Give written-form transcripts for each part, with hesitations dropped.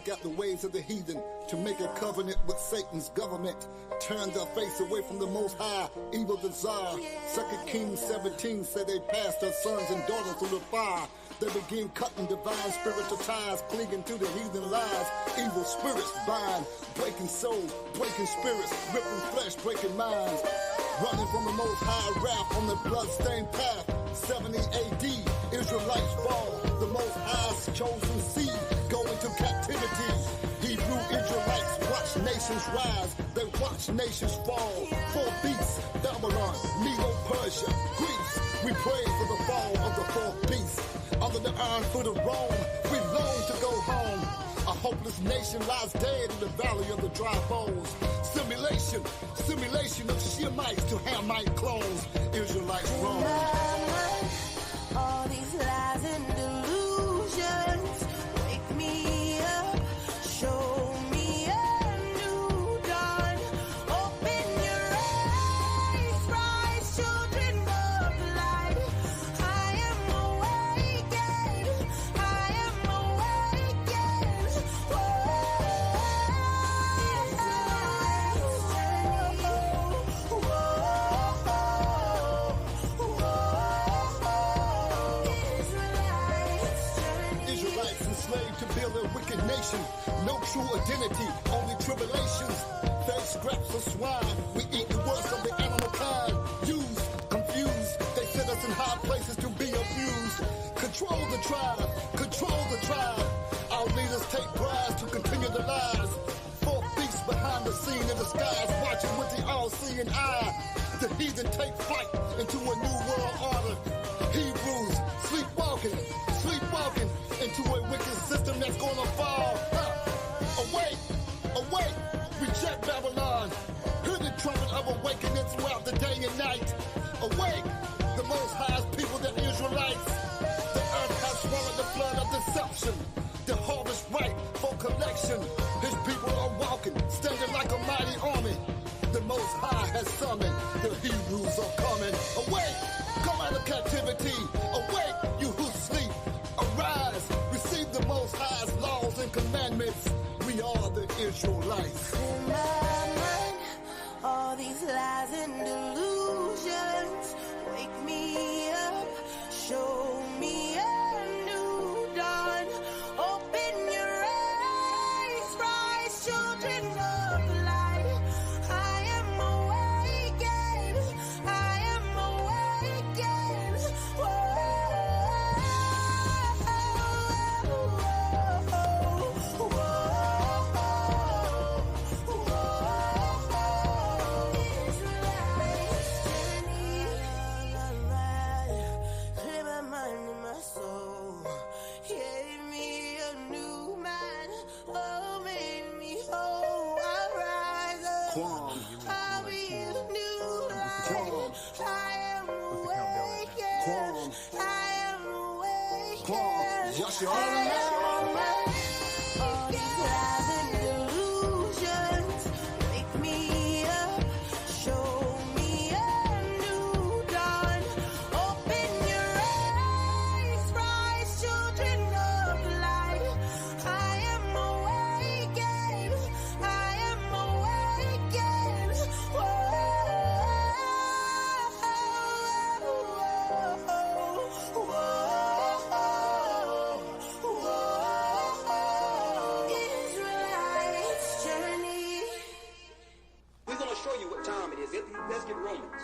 seek out the ways of the heathen to make a covenant with Satan's government. Turn their face away from the Most High, evil desire. 2 Kings 17 said they passed their sons and daughters through the fire. They begin cutting divine spiritual ties, clinging to the heathen lies. Evil spirits bind, breaking souls, breaking spirits, ripping flesh, breaking minds. Running from the Most High wrath on the blood-stained path. 70 AD, Israelites fall. The Most High's chosen seed go into captivity. Hebrew Israelites watch nations rise. They watch nations fall. 4 beasts, Babylon, Medo-Persia, Greece. We pray for the fall of the 4th beast. Under the iron foot of Rome, we long to go home. A hopeless nation lies dead in the valley of the dry bones. Simulation of Shemites to Hamite clones. Israelites roam. All these lies and delusions wake me up, show me a new dawn. Open your eyes, rise, children of light. I am awakened, I am awakened. Israelites enslaved to build a wicked nation. No true identity, only tribulations. Fed scraps of swine, we eat the worst of the animal kind. Used, confused, they set us in high places to be abused. Control the tribe, control the tribe. Our leaders take bribes to continue the lies. 4 beasts behind the scene in the skies, watching with the all-seeing eye. The heathen take flight into a new world order. Hebrews sleepwalking into a wicked system that's gonna fall. Awake, awake, reject Babylon. Hear the trumpet of awakening throughout the day and night. Awake, the Most High's people, the Israelites. The earth has swallowed the flood of deception. The harvest ripe for collection. His people are walking, standing like a mighty army. The Most High has summoned, the Hebrews are coming. Awake, come out of captivity. Awake, you who sleep. Arise, receive the Most High's laws and commandments. We are the Israelites. In my mind, all these lies and delusions wake me up, show me a new dawn. Open your eyes, rise, children of light. I am awakened, I am awakened. Clear my mind and my soul. Gave me a new mind. Oh, made me whole. I rise up. I'll be a new light. I am awakened. I am awakened. Yes, you are. All these lies and delusions wake me up, show me a new dawn. Open your eyes, rise, children of light. I am awakened, I am awakened. Israelites journey. We're going to show you what time it is. Let's get Romans.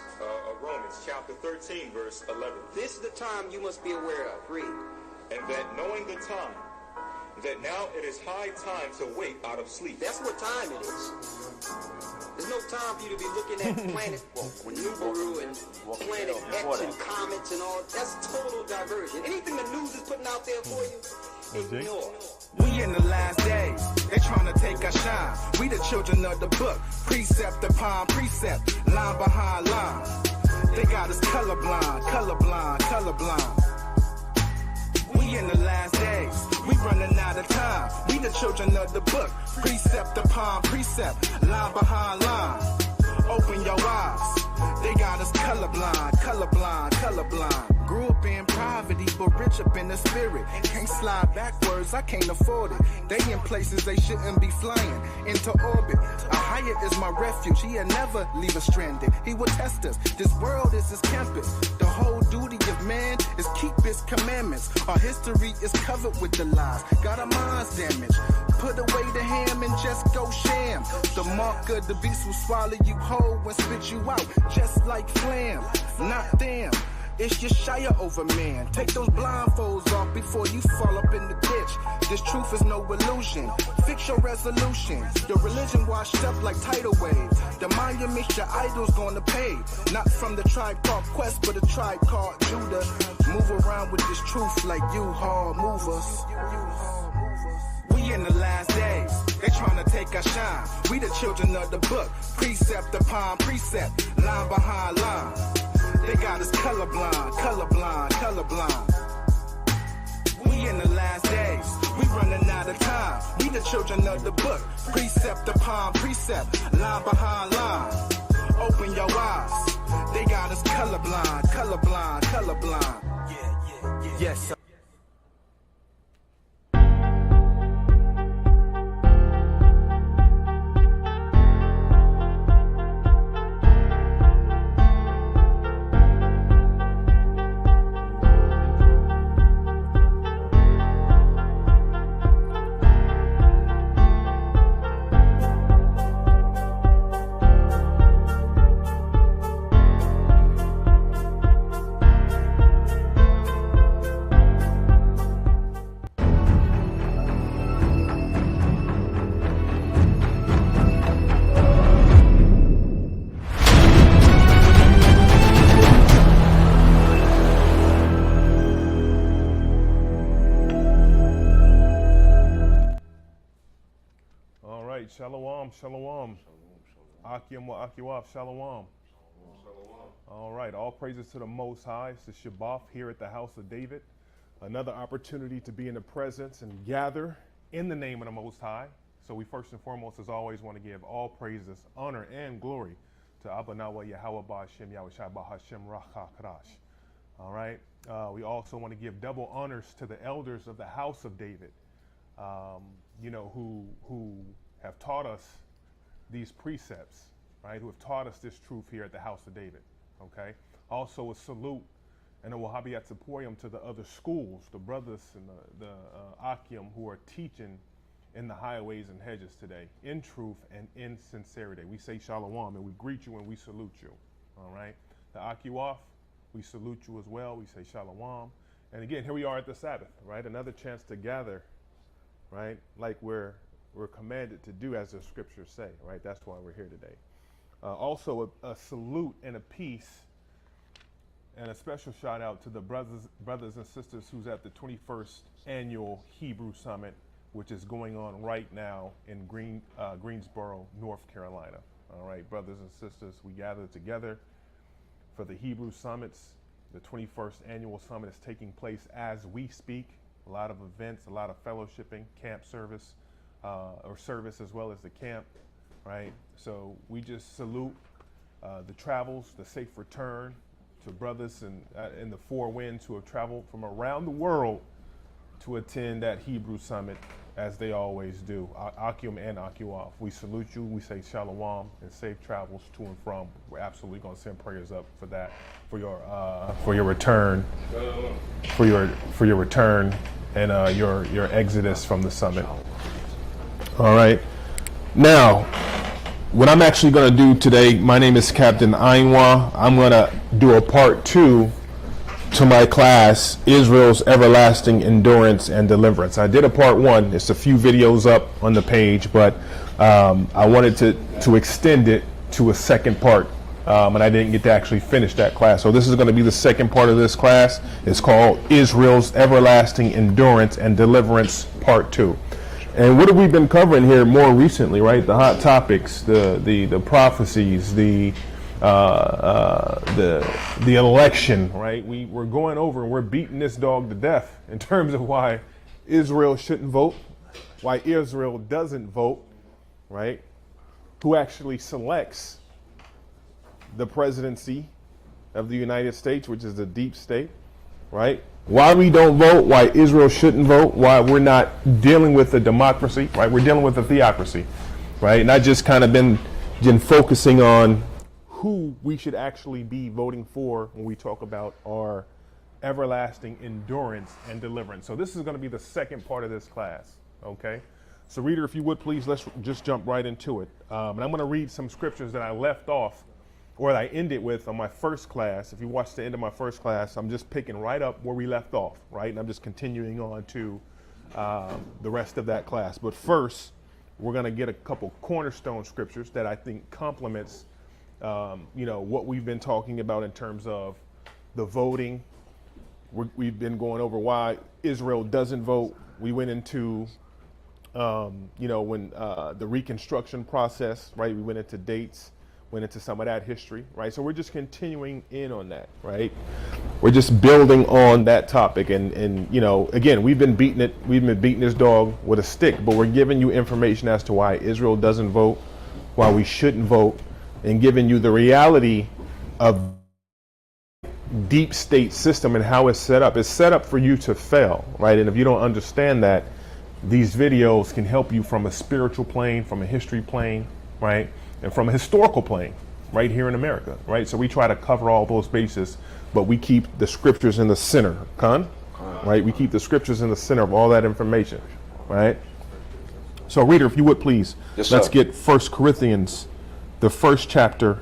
Romans chapter 13, verse 11. This is the time you must be aware of. Read. And that knowing the time, that now it is high time to wake out of sleep. That's what time it is. There's no time for you to be looking at planet Nibiru and planet X and comets and all. That's total diversion. Anything the news is putting out there for you, ignore. We in the last days, they trying to take our shine. We the children of the book, precept upon precept, line behind line. They got us colorblind, colorblind, colorblind. We in the last days, we running out of time. We the children of the book, precept upon precept, line behind line. Open your eyes, they got us colorblind, colorblind, colorblind. Grew up in poverty, but rich up in the spirit. Can't slide backwards, I can't afford it. They in places they shouldn't be flying, into orbit. A higher is my refuge, he'll never leave us stranded. He will test us, this world is his campus. The whole duty of man is keep his commandments. Our history is covered with the lies, got our minds damaged. Put away the ham and just go sham. The mark of the beast will swallow you whole and spit you out, just like flam. Not them, it's Yeshaya over man. Take those blindfolds off before you fall up in the ditch. This truth is no illusion. Fix your resolution. The religion washed up like tidal waves. The monument your idol's gonna pay. Not from the tribe called Quest, but a tribe called Judah. Move around with this truth like U-Haul movers. We in the last days, they tryna take our shine. We the children of the book, precept upon precept, line behind line. They got us colorblind, colorblind, colorblind. We in the last days, we running out of time. We the children of the book, precept upon precept, line behind line. Open your eyes, they got us colorblind, colorblind, colorblind. Yes, sir. Shalom, shalom. Akim wa akiwaf, shalom. All right, all praises to the Most High. It's the Shabbat here at the house of David. Another opportunity to be in the presence and gather in the name of the Most High. So we first and foremost, as always, want to give all praises, honor, and glory to Abba Nawa Yahweh Ba'Hashem Yahushua Ba'Hashem Racha Kadash. All right. We also want to give double honors to the elders of the house of David, who have taught us these precepts, right? Who have taught us this truth here at the house of David, okay? Also a salute and a Wahhabiyat Tziporium to the other schools, the brothers and the Akim who are teaching in the highways and hedges today, in truth and in sincerity. We say shalom and we greet you and we salute you, all right? The Akiwaf, we salute you as well. We say shalom. And again, here we are at the Sabbath, right? Another chance to gather, right? Like we're commanded to do as the scriptures say, right? That's why we're here today. Also a salute and a peace and a special shout out to the brothers and sisters who's at the 21st annual Hebrew Summit, which is going on right now in Greensboro, North Carolina. All right, brothers and sisters, we gather together for the Hebrew Summits. The 21st annual summit is taking place as we speak. A lot of events, a lot of fellowshipping, camp service, or service as well as the camp, right? So we just salute the travels, the safe return to brothers in the four winds who have traveled from around the world to attend that Hebrew Summit, as they always do, Akim and Akiwaf. We salute you, we say shalom and safe travels to and from. We're absolutely going to send prayers up for that, for your return, for your return and your exodus from the summit. All right. Now, what I'm actually going to do today, my name is Captain Aynwah. I'm going to do a part 2 to my class, Israel's Everlasting Endurance and Deliverance. I did a part 1. It's a few videos up on the page, but I wanted to extend it to a second part, and I didn't get to actually finish that class. So this is going to be the second part of this class. It's called Israel's Everlasting Endurance and Deliverance Part 2. And what have we been covering here more recently, right? The hot topics, the prophecies, the election, right? We're going over and we're beating this dog to death in terms of why Israel shouldn't vote, why Israel doesn't vote, right? Who actually selects the presidency of the United States, which is the deep state, right? Why we don't vote, why Israel shouldn't vote, why we're not dealing with a democracy, right? We're dealing with a theocracy, right? And I just kind of been focusing on who we should actually be voting for when we talk about our everlasting endurance and deliverance. So this is going to be the second part of this class, okay? So reader, if you would please, let's just jump right into it. And I'm going to read some scriptures that I left off, or that I ended with on my first class. If you watched the end of my first class, I'm just picking right up where we left off, right? And I'm just continuing on to the rest of that class. But first, we're going to get a couple cornerstone scriptures that I think complements, what we've been talking about in terms of the voting. We've been going over why Israel doesn't vote. We went into, when the Reconstruction process, right? We went into dates. Went into some of that history, right? So we're just continuing in on that, right? We're just building on that topic. And again, we've been beating this dog with a stick, but we're giving you information as to why Israel doesn't vote, why we shouldn't vote, and giving you the reality of deep state system and how it's set up. It's set up for you to fail, right? And if you don't understand that, these videos can help you from a spiritual plane, from a history plane, right? And from a historical plane right here in America, right? So we try to cover all those bases, but we keep the scriptures in the center, right? We keep the scriptures in the center of all that information, right? So reader, if you would please, let's get 1 Corinthians, the first chapter,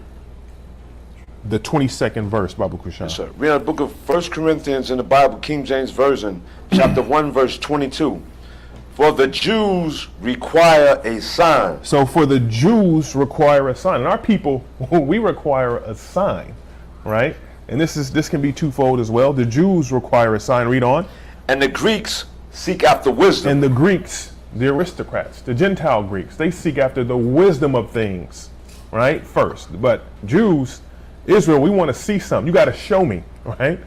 the 22nd verse, Babu Kushan. Yes, sir. We're in the book of 1 Corinthians in the Bible, King James Version, chapter 1, verse 22. For the Jews require a sign. So for the Jews require a sign. And our people, we require a sign, right? And this can be twofold as well. The Jews require a sign. Read on. And the Greeks seek after wisdom. And the Greeks, the aristocrats, the Gentile Greeks, they seek after the wisdom of things, right? First. But Jews, Israel, we want to see something. You got to show me, right?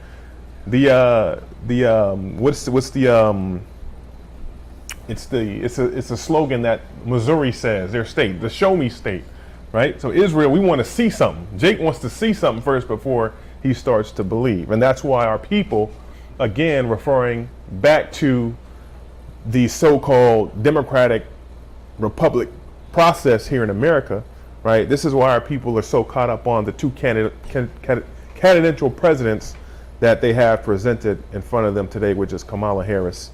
It's a slogan that Missouri says, their state, the show me state, right? So Israel, we want to see something. Jake wants to see something first before he starts to believe. And that's why our people, again, referring back to the so-called democratic republic process here in America, right? This is why our people are so caught up on the two candidatial presidents that they have presented in front of them today, which is Kamala Harris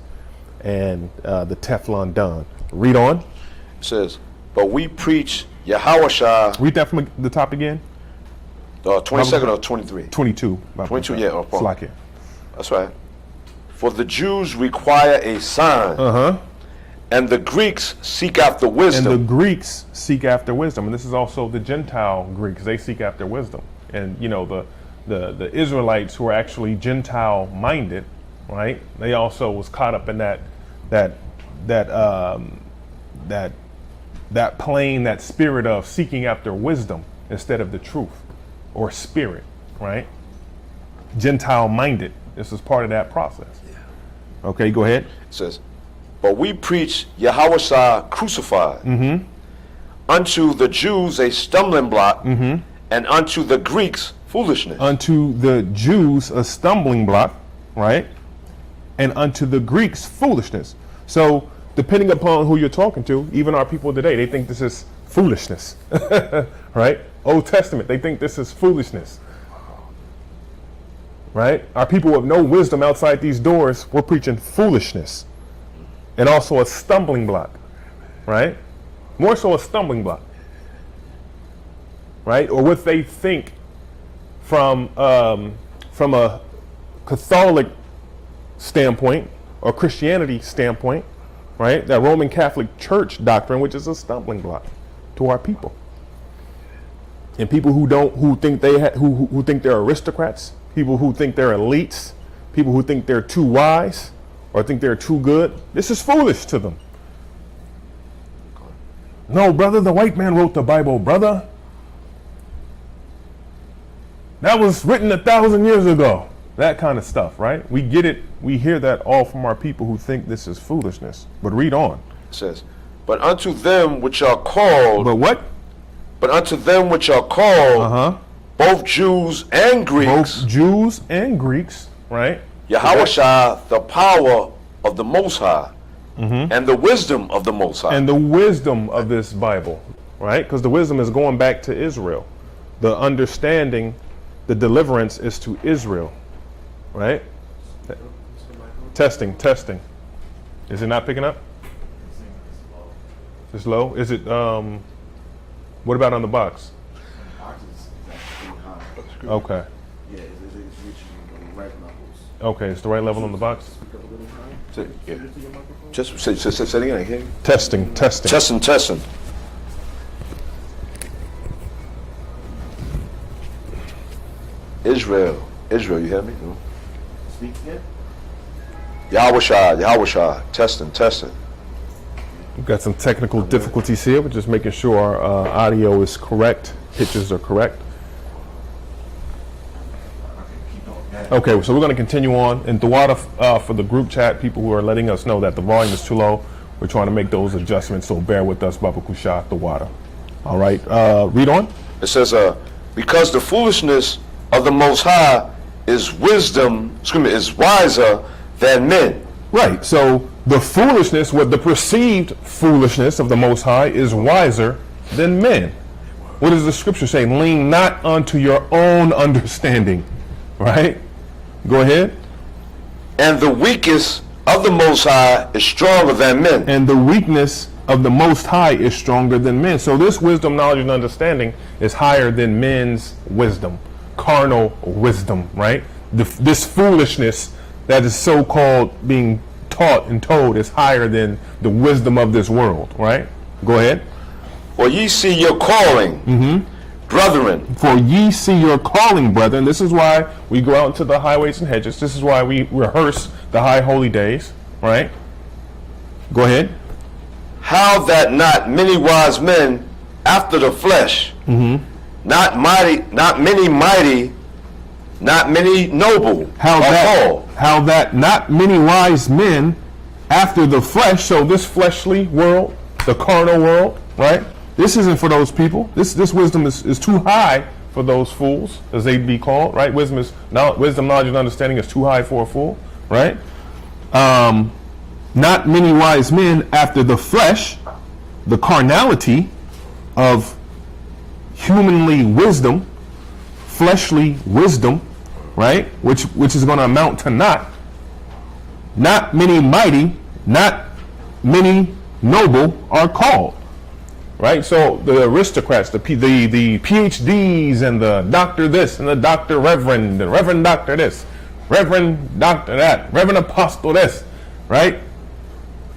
and the Teflon Don. Read on. It says, but we preach Yahawashah. Read that from the top again. 22nd or 23? 22. 22, yeah. Slack it. That's right. For the Jews require a sign. And the Greeks seek after wisdom. And the Greeks seek after wisdom. And this is also the Gentile Greeks. They seek after wisdom. And, the Israelites who are actually Gentile minded, right? They also was caught up in that plane, that spirit of seeking after wisdom instead of the truth or spirit, right? Gentile minded. This is part of that process. Yeah. Okay, go ahead. It says, but we preach Yahawashah crucified, unto the Jews a stumbling block, and unto the Greeks foolishness. Unto the Jews a stumbling block, right? And unto the Greeks foolishness. So depending upon who you're talking to, even our people today, they think this is foolishness, right? Old Testament, they think this is foolishness, right? Our people with no wisdom outside these doors, we're preaching foolishness. And also a stumbling block, right? More so a stumbling block, right? Or what they think from a Catholic standpoint or Christianity standpoint, right? That Roman Catholic Church doctrine, which is a stumbling block to our people. And people who think they're aristocrats, people who think they're elites, people who think they're too wise or think they're too good, this is foolish to them. No, brother, the white man wrote the Bible, brother. That was written 1,000 years ago. That kind of stuff, right? We get it. We hear that all from our people who think this is foolishness. But read on. It says, but unto them which are called. But what? But unto them which are called, both Jews and Greeks. Both Jews and Greeks, right? Yahushua, the power of the Most High, and the wisdom of the Most High. And the wisdom of this Bible, right? Because the wisdom is going back to Israel. The understanding, the deliverance is to Israel, right? Testing. Is it not picking up? It's low? Is it, what about on the box? Okay. Yeah, it's reaching the right levels. Okay, it's the right level on the box? Yeah. Just say it again. I hear you. Testing. Testing. Israel, you hear me? No? Speak again. Yahushua, testing. We've got some technical difficulties here. We're just making sure our audio is correct, pitches are correct. Okay, so we're going to continue on. And Dawada, for the group chat, people who are letting us know that the volume is too low, we're trying to make those adjustments, so bear with us, Baba Kusha, Dawada. All right, read on. It says, because the foolishness of the Most High is wiser than men. Right, so the foolishness, the perceived foolishness of the Most High is wiser than men. What does the scripture say? Lean not unto your own understanding, right? Go ahead. And the weakest of the Most High is stronger than men. And the weakness of the Most High is stronger than men. So this wisdom, knowledge, and understanding is higher than men's wisdom, carnal wisdom, right? This foolishness that is so-called being taught and told is higher than the wisdom of this world, right? Go ahead. For ye see your calling, brethren. For ye see your calling, brethren. This is why we go out into the highways and hedges. This is why we rehearse the high holy days, right? Go ahead. How that not many wise men after the flesh, not many mighty, not many noble. How that not many wise men after the flesh, so this fleshly world, the carnal world, right? This isn't for those people. This wisdom is too high for those fools, as they'd be called, right? Wisdom, knowledge, and understanding is too high for a fool, right? Not many wise men after the flesh, the carnality of humanly wisdom, fleshly wisdom, right? Which is going to amount to not many mighty, not many noble are called. Right, so the aristocrats, the PhDs, and the doctor this, and the doctor reverend, and reverend doctor this, reverend doctor that, reverend apostle this, right?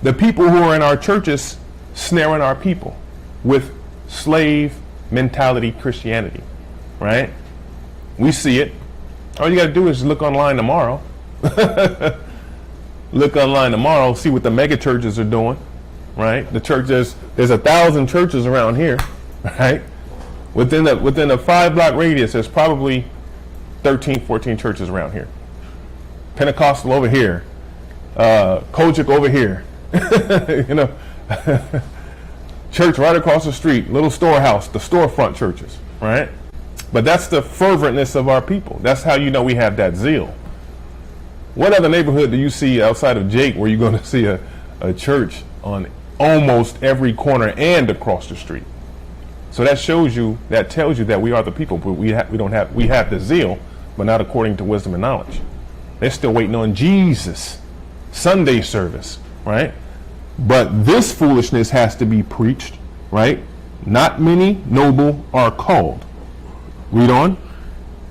The people who are in our churches snaring our people with slave mentality Christianity, right? We see it. All you got to do is look online tomorrow. Look online tomorrow, see what the mega churches are doing. Right, the church there's 1,000 churches around here, right? Within a 5-block radius, there's probably 13, 14 churches around here. Pentecostal over here, Kojic over here, church right across the street, little storehouse, the storefront churches, right? But that's the ferventness of our people. That's how you know we have that zeal. What other neighborhood do you see outside of Jake where you're going to see a church on almost every corner and across the street? So that tells you that we are the people, but we have the zeal, but not according to wisdom and knowledge. They're still waiting on Jesus, Sunday service, right? But this foolishness has to be preached, right? Not many noble are called. Read on.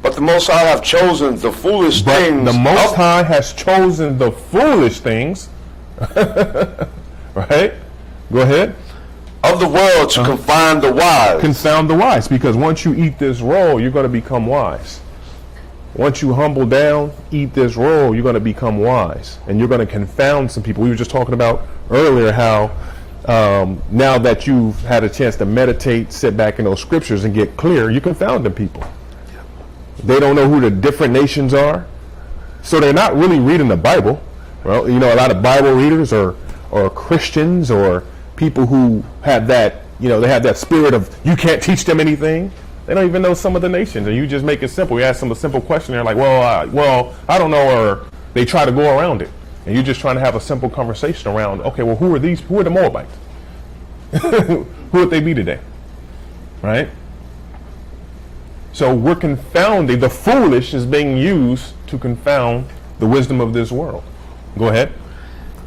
But the Most High have chosen the foolish things. The Most High has chosen the foolish things, right? Go ahead. Of the world to confound the wise. Confound the wise, because once you eat this roll, you're going to become wise. Once you humble down, eat this roll, you're going to become wise. And you're going to confound some people. We were just talking about earlier how now that you've had a chance to meditate, sit back in those scriptures and get clear, you confound the people. They don't know who the different nations are. So they're not really reading the Bible. Well, a lot of Bible readers or Christians or people who have that, they have that spirit of you can't teach them anything. They don't even know some of the nations, and you just make it simple. You ask them a simple question, they're like, well, I don't know, or They try to go around it. And you're just trying to have a simple conversation around, okay, well, who are these? Who are the Moabites? Who would they be today? Right? So we're confounding. The foolish is being used to confound the wisdom of this world. Go ahead.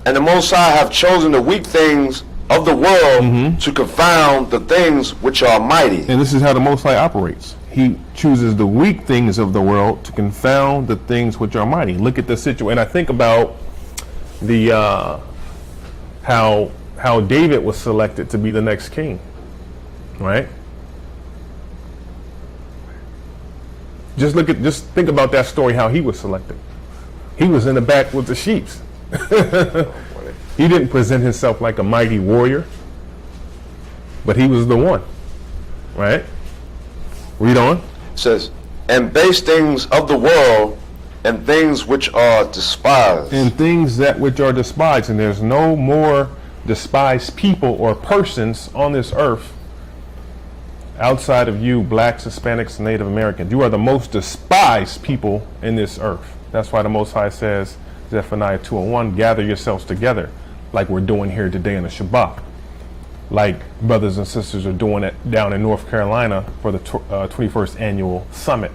And the Most High have chosen the weak things of the world to confound the things which are mighty. And this is how the Most High operates. He chooses the weak things of the world to confound the things which are mighty. Look at the situation. And I think about the how David was selected to be the next king, right? Just think about that story, how he was selected. He was in the back with the sheep. He didn't present himself like a mighty warrior, but he was the one, right? Read on. It says, and base things of the world and things which are despised. And things that which are despised. And there's no more despised people or persons on this earth outside of you, blacks, Hispanics, Native Americans. You are the most despised people in this earth. That's why the Most High says, Zephaniah 2:1, gather yourselves together like we're doing here today in the Shabbat. Like brothers and sisters are doing it down in North Carolina for the 21st annual summit,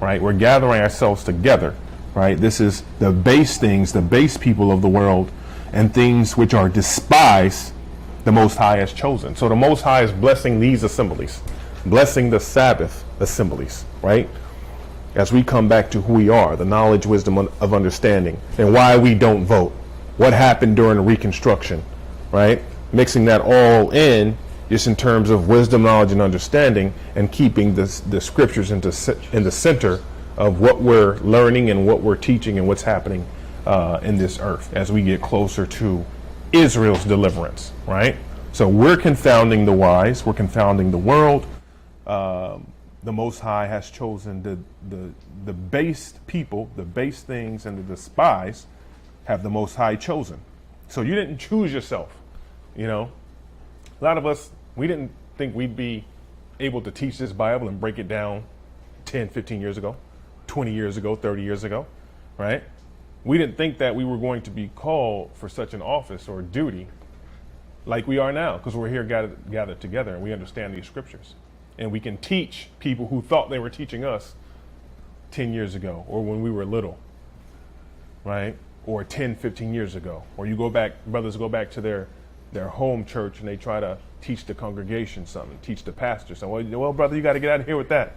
right? We're gathering ourselves together, right? This is the base things, the base people of the world, and things which are despised, the Most High has chosen. So the Most High is blessing these assemblies, blessing the Sabbath assemblies, right? As we come back to who we are, the knowledge, wisdom of understanding, and why we don't vote, what happened during the Reconstruction, right? Mixing that all in, just in terms of wisdom, knowledge, and understanding, and keeping the scriptures in the center of what we're learning and what we're teaching and what's happening in this earth as we get closer to Israel's deliverance, right? So we're confounding the wise, we're confounding the world. The Most High has chosen the base people, the base things, and the despised have the Most High chosen. So you didn't choose yourself. You know, a lot of us, we didn't think we'd be able to teach this Bible and break it down 10, 15 years ago, 20 years ago, 30 years ago, right? We didn't think that we were going to be called for such an office or duty like we are now, because we're here gathered together and we understand these scriptures. And we can teach people who thought they were teaching us 10 years ago or when we were little, right? Or 10, 15 years ago. Or you go back, brothers go back to their home church and they try to teach the congregation something, teach the pastor something. Well, brother, you got to get out of here with that.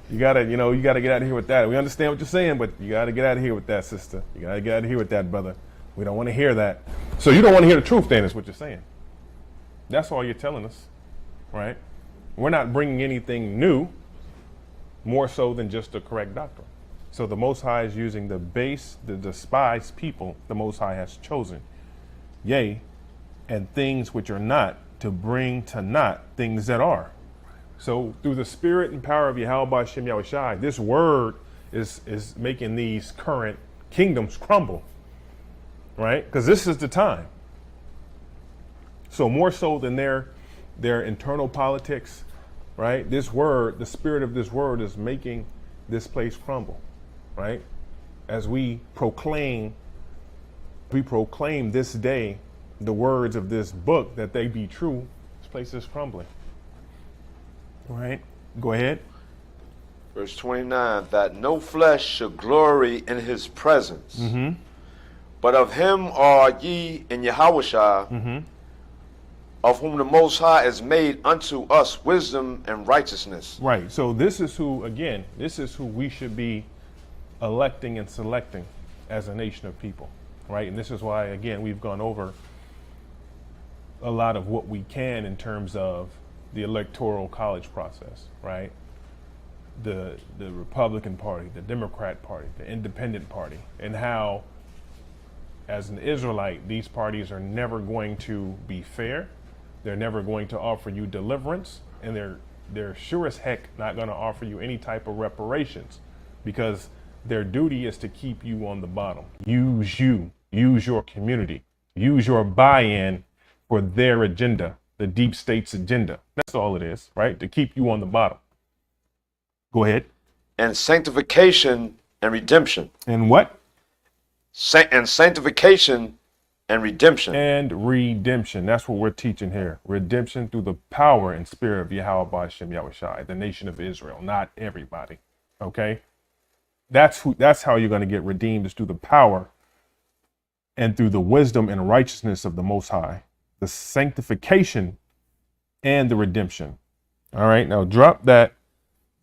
you got to get out of here with that. We understand what you're saying, but you got to get out of here with that, sister. You got to get out of here with that, brother. We don't want to hear that. So you don't want to hear the truth, then, is what you're saying. That's all you're telling us, right? We're not bringing anything new, more so than just the correct doctrine. So the Most High is using the despised people the Most High has chosen. Yea, and things which are not, to bring to naught things that are. So through the spirit and power of Yahweh Shem Yahushai, this word is making these current kingdoms crumble, right? Because this is the time. So more so than their internal politics, right? This word, the spirit of this word is making this place crumble, right? As we proclaim this day the words of this book, that they be true, this place is crumbling. All right, go ahead. Verse 29, that no flesh should glory in his presence. But of him are ye in Yahushua, of whom the Most High is made unto us wisdom and righteousness. Right, so this is who we should be electing and selecting as a nation of people, right? And this is why, again, we've gone over a lot of what we can in terms of the electoral college process, right? The Republican Party, the Democrat Party, the Independent Party, and how, as an Israelite, these parties are never going to be fair. They're never going to offer you deliverance, and they're sure as heck not going to offer you any type of reparations, because their duty is to keep you on the bottom. Use your community, use your buy-in for their agenda, the deep state's agenda. That's all it is, right? To keep you on the bottom. Go ahead. And sanctification and redemption. And what? And sanctification and redemption. And redemption. That's what we're teaching here. Redemption through the power and spirit of Yahweh B'Shem Yahushai, the nation of Israel, not everybody. Okay? That's how you're going to get redeemed, is through the power and through the wisdom and righteousness of the Most High, the sanctification and the redemption. All right, now drop that.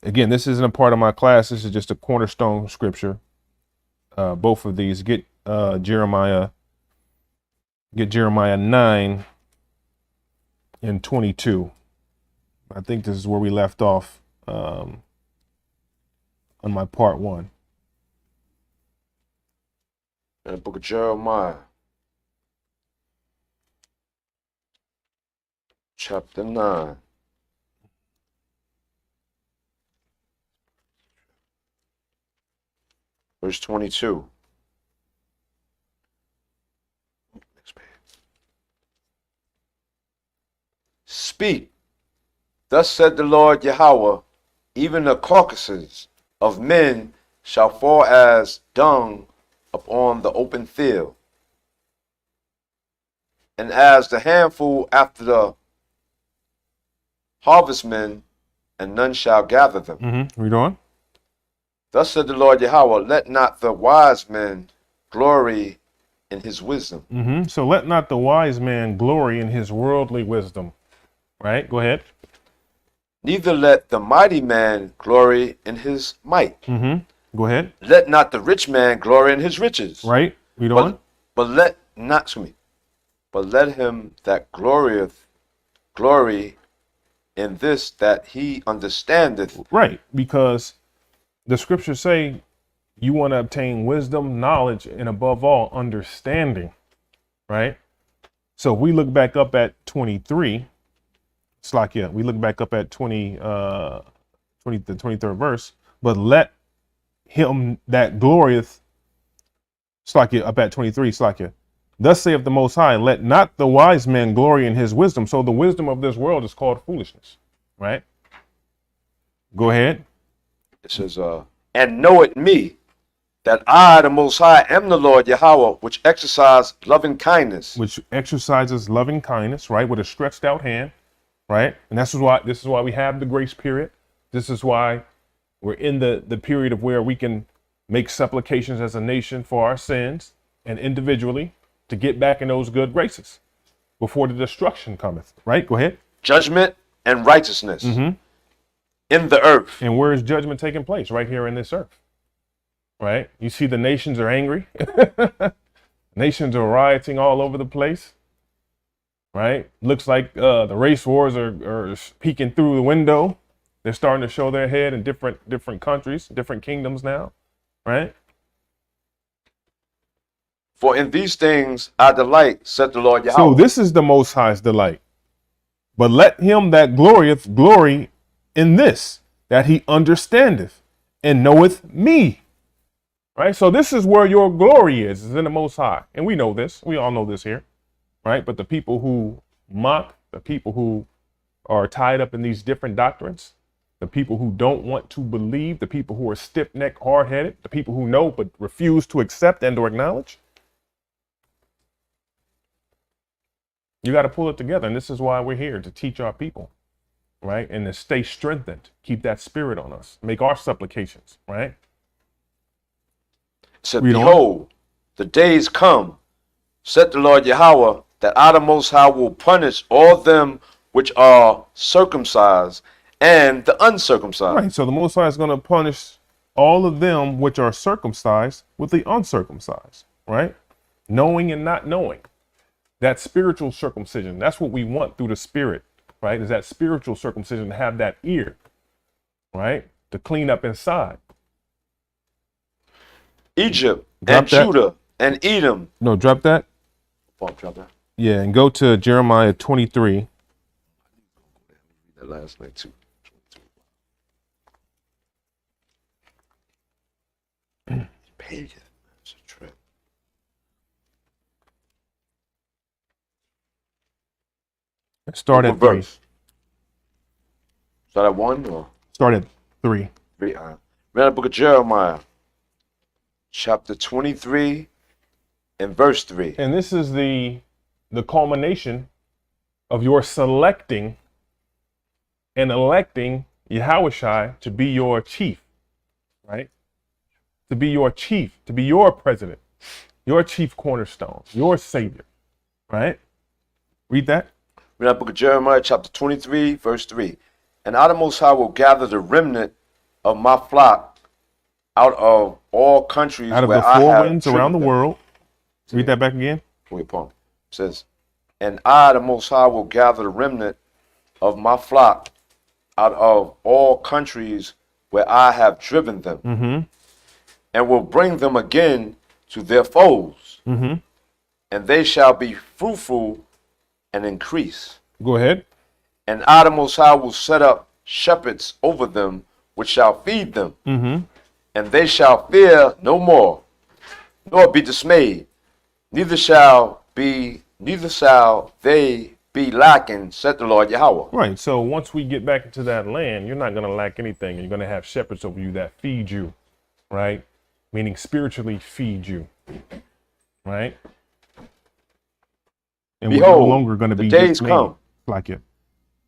Again, this isn't a part of my class. This is just a cornerstone scripture. Both of these. Get Jeremiah 9 and 22. I think this is where we left off on my part 1. In the book of Jeremiah, chapter 9. Verse 22. Next page. Speak, thus said the Lord Yahweh, even the carcasses of men shall fall as dung upon the open field, and as the handful after the harvestmen, and none shall gather them. Read on. Thus said the Lord Yahweh, let not the wise man glory in his wisdom. So let not the wise man glory in his worldly wisdom. Right? Go ahead. Neither let the mighty man glory in his might. Go ahead. Let not the rich man glory in his riches. Right? Read on. But let him that glorieth glory in this, that he understandeth. Right, because the scriptures say you want to obtain wisdom, knowledge, and above all, understanding, right? So we look back up at 23, we look back up at the 23rd verse, but let him that glorieth, up at 23, thus saith the Most High, let not the wise man glory in his wisdom. So the wisdom of this world is called foolishness, right? Go ahead. It says, and know it me, that I, the Most High, am the Lord Yahweh, which exercise loving kindness. Which exercises loving kindness, right? With a stretched out hand, right? And this is why we have the grace period. This is why we're in the period of where we can make supplications as a nation for our sins and individually to get back in those good graces before the destruction cometh, right? Go ahead. Judgment and righteousness in the earth. And where is judgment taking place? Right here in this earth, right? You see the nations are angry. Nations are rioting all over the place, right? Looks like the race wars are peeking through the window. They're starting to show their head in different countries, different kingdoms now, right? For in these things I delight, said the Lord Yahweh. So this is the Most High's delight. But let him that glorieth glory in this, that he understandeth and knoweth me. Right? So this is where your glory is in the Most High. And we know this. We all know this here. Right? But the people who mock, the people who are tied up in these different doctrines, the people who don't want to believe, the people who are stiff-necked, hard-headed, the people who know but refuse to accept and or acknowledge, you got to pull it together. And this is why we're here, to teach our people, right? And to stay strengthened, keep that spirit on us, make our supplications, right? It said, behold, the days come, said the Lord Yahweh, that I, the Most High, will punish all them which are circumcised and the uncircumcised. Right. So the Most High is going to punish all of them which are circumcised with the uncircumcised, right? Knowing and not knowing. That spiritual circumcision, that's what we want through the spirit, right? Is that spiritual circumcision, to have that ear, right? To clean up inside. Egypt and Judah and Edom. No, drop that. Drop that. Yeah, and go to Jeremiah 23. That last night too. Pagan. It's a trip. Start at 3. Start at 1 or? Start at 3. 3. Read the book of Jeremiah. chapter 23 and verse 3. And this is the culmination of your selecting and electing Yahushua to be your chief, right? To be your chief, to be your president, your chief cornerstone, your savior, right? Read that. Read that book of Jeremiah, chapter 23, verse 3. And I, the Most High, will gather the remnant of my flock out of all countries, out of where the I four have winds around the driven them. world. Read that back again. Wait, upon it says, and I, the Most High, will gather the remnant of my flock out of all countries where I have driven them, Mm-hmm. and will bring them again to their foes, Mm-hmm. and they shall be fruitful and increase. Go ahead. And I, the Most High, will set up shepherds over them, which shall feed them, Mm-hmm. and they shall fear no more, nor be dismayed. Neither shall they be lacking, said the Lord Yahweh. Right. So once we get back into that land, you're not going to lack anything. You're going to have shepherds over you that feed you, right? Meaning spiritually feed you, right? And we're no Behold, longer going to the be days dismayed come. like it.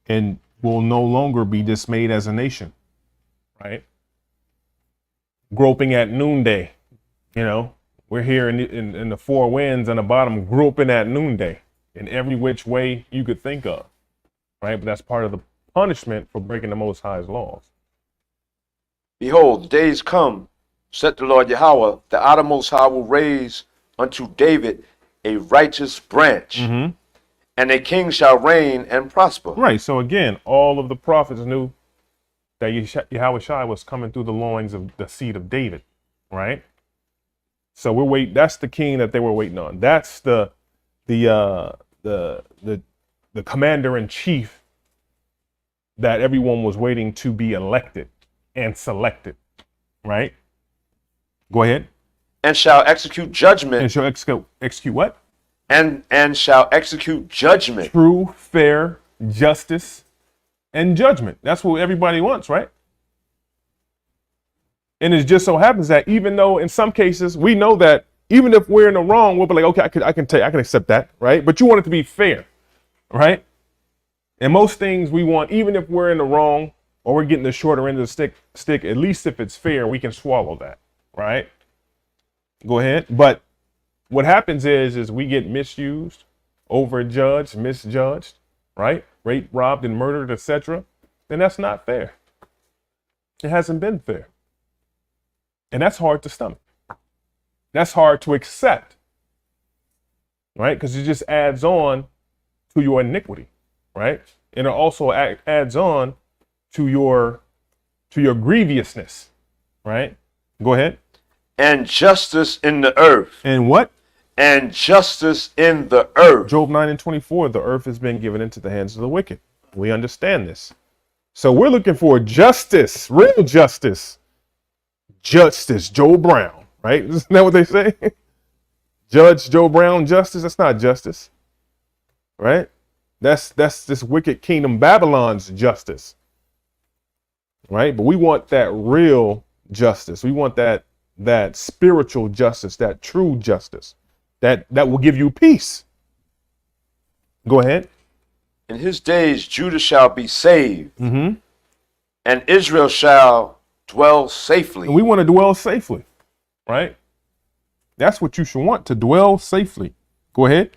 And we'll no longer be dismayed as a nation, right? Groping at noonday, you know, we're here in the four winds on the bottom, groping at noonday in every which way you could think of, right? But that's part of the punishment for breaking the Most High's laws. Behold, the days come, said the Lord Yahweh, that I, the Most High, will raise unto David a righteous branch, Mm-hmm. and a king shall reign and prosper. Right. So again, all of the prophets knew that Yahushua was coming through the loins of the seed of David, right? So we're waiting. That's the king that they were waiting on. That's the commander in chief that everyone was waiting to be elected and selected, right? Go ahead. And shall execute judgment. And shall execute what? And shall execute judgment. True, fair, justice, and judgment. That's what everybody wants, right? And it just so happens that even though in some cases we know that even if we're in the wrong, we'll be like, okay, I can accept that, right? But you want it to be fair, right? And most things we want, even if we're in the wrong or we're getting the shorter end of the stick, at least if it's fair, we can swallow that, right? Go ahead. But what happens is we get misused, overjudged, misjudged, right? Raped, robbed, and murdered, etc. Then that's not fair. It hasn't been fair. And that's hard to stomach. That's hard to accept, right? Because it just adds on to your iniquity, right? And it also adds on to your grievousness, right? Go ahead. And justice in the earth. And what? And justice in the earth. Job 9:24, the earth has been given into the hands of the wicked. We understand this. So we're looking for justice, real justice. Justice, Joe Brown, right? Isn't that what they say? Judge Joe Brown justice? That's not justice, right? That's this wicked kingdom Babylon's justice, right? But we want that real justice. We want that spiritual justice, that true justice, that will give you peace. Go ahead. In his days, Judah shall be saved, Mm-hmm. and Israel shall dwell safely. And we want to dwell safely, right? That's what you should want, to dwell safely. Go ahead.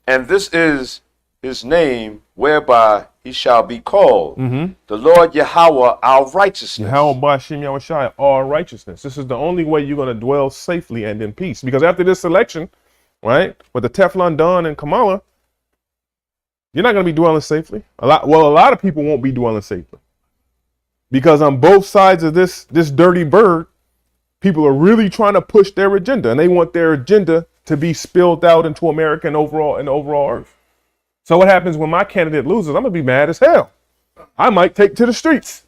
And this is his name whereby he shall be called, Mm-hmm. the Lord Yahweh, our righteousness. Yahweh Bashim Yahushua, our righteousness. This is the only way you're going to dwell safely and in peace. Because after this election, right, with the Teflon Don and Kamala, you're not going to be dwelling safely. A lot of people won't be dwelling safely. Because on both sides of this dirty bird, people are really trying to push their agenda, and they want their agenda to be spilled out into America and overall earth. So what happens when my candidate loses? I'm gonna be mad as hell. I might take to the streets,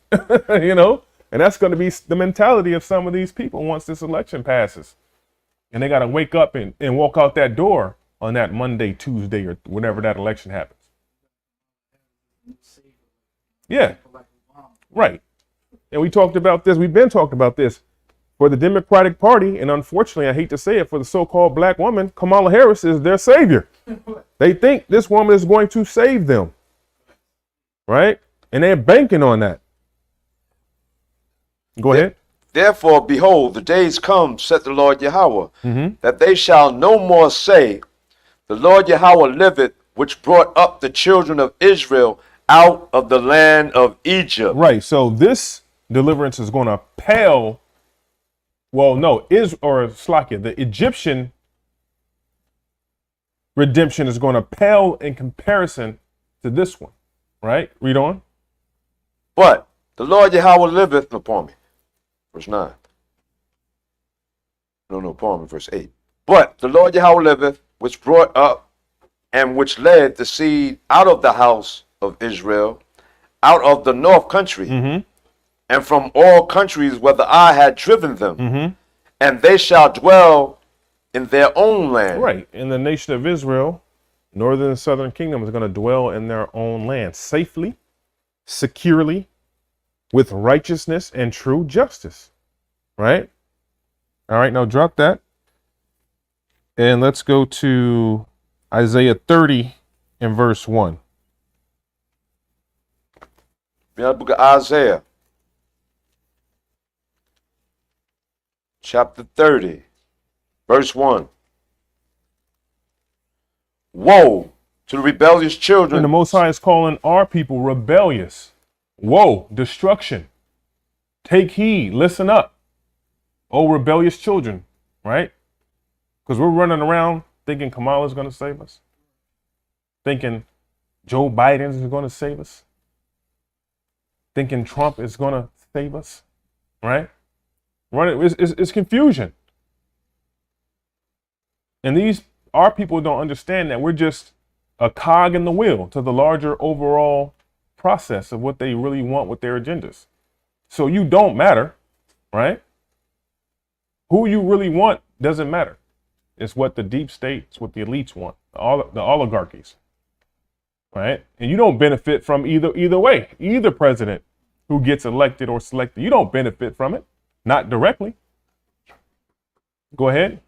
you know, and that's going to be the mentality of some of these people once this election passes, and they got to wake up and walk out that door on that Monday, Tuesday, or whenever that election happens. Yeah, right. And we talked about this. We've been talking about this for the Democratic Party, and unfortunately, I hate to say it, for the so-called black woman, Kamala Harris is their savior. They think this woman is going to save them, right? And they're banking on that. Go ahead. Therefore, behold, the days come, said the Lord Yahweh, that they shall no more say, the Lord Yahweh liveth, which brought up the children of Israel out of the land of Egypt. Right. So this deliverance is going to pale. Well, no, Slakia, the Egyptian redemption is going to pale in comparison to this one. Right? Read on. But the Lord Yahweh liveth upon me. Verse 9. No, upon me, verse 8. But the Lord Yahweh liveth, which brought up and which led the seed out of the house of Israel, out of the north country, and from all countries whether I had driven them, and they shall dwell in their own land. Right. And the nation of Israel, northern and southern kingdom, is going to dwell in their own land safely, securely, with righteousness and true justice. Right? All right, now drop that. And let's go to Isaiah 30 and verse 1. The book of Isaiah, chapter 30, verse 1. Woe to the rebellious children. And the Most High is calling our people rebellious. Woe, destruction. Take heed, listen up. Oh, rebellious children, right? Because we're running around thinking Kamala's going to save us. Thinking Joe Biden is going to save us. Thinking Trump is going to save us, right? It's confusion. And our people don't understand that we're just a cog in the wheel to the larger overall process of what they really want with their agendas. So you don't matter, right? Who you really want doesn't matter. It's what the deep state, it's what the elites want, the oligarchies, right? And you don't benefit from either way, either president who gets elected or selected. You don't benefit from it, not directly. Go ahead.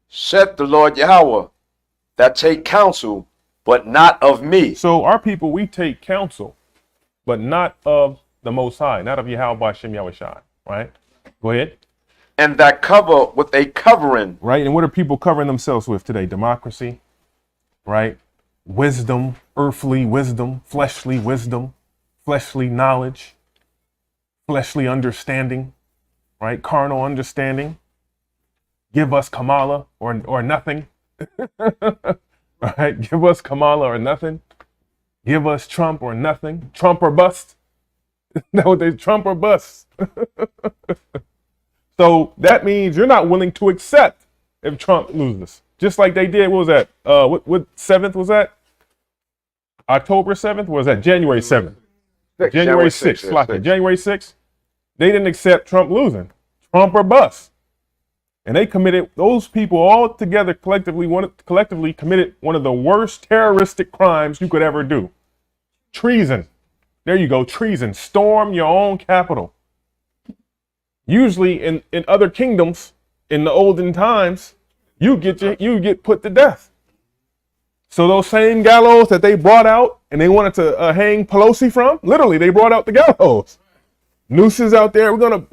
Said the Lord Yahweh, that take counsel, but not of me. So our people, we take counsel, but not of the Most High, not of Yahweh Bashem Yahushai, right? Go ahead. And that cover with a covering. Right, and what are people covering themselves with today? Democracy, right? Wisdom, earthly wisdom, fleshly knowledge, fleshly understanding, right? Carnal understanding. Give us Kamala or nothing. Right? Give us Kamala or nothing. Give us Trump or nothing. Trump or bust. That what they Trump or bust. So that means you're not willing to accept if Trump loses. Just like they did, what was that? What 7th was that? October 7th? Or was that January 7th? January 6th. Like January 6th. They didn't accept Trump losing. Trump or bust. And they committed, those people all together collectively committed one of the worst terroristic crimes you could ever do. Treason. There you go, treason. Storm your own capital. Usually in other kingdoms, in the olden times, you get put to death. So those same gallows that they brought out and they wanted to hang Pelosi from, literally they brought out the gallows. Nooses out there. We're looking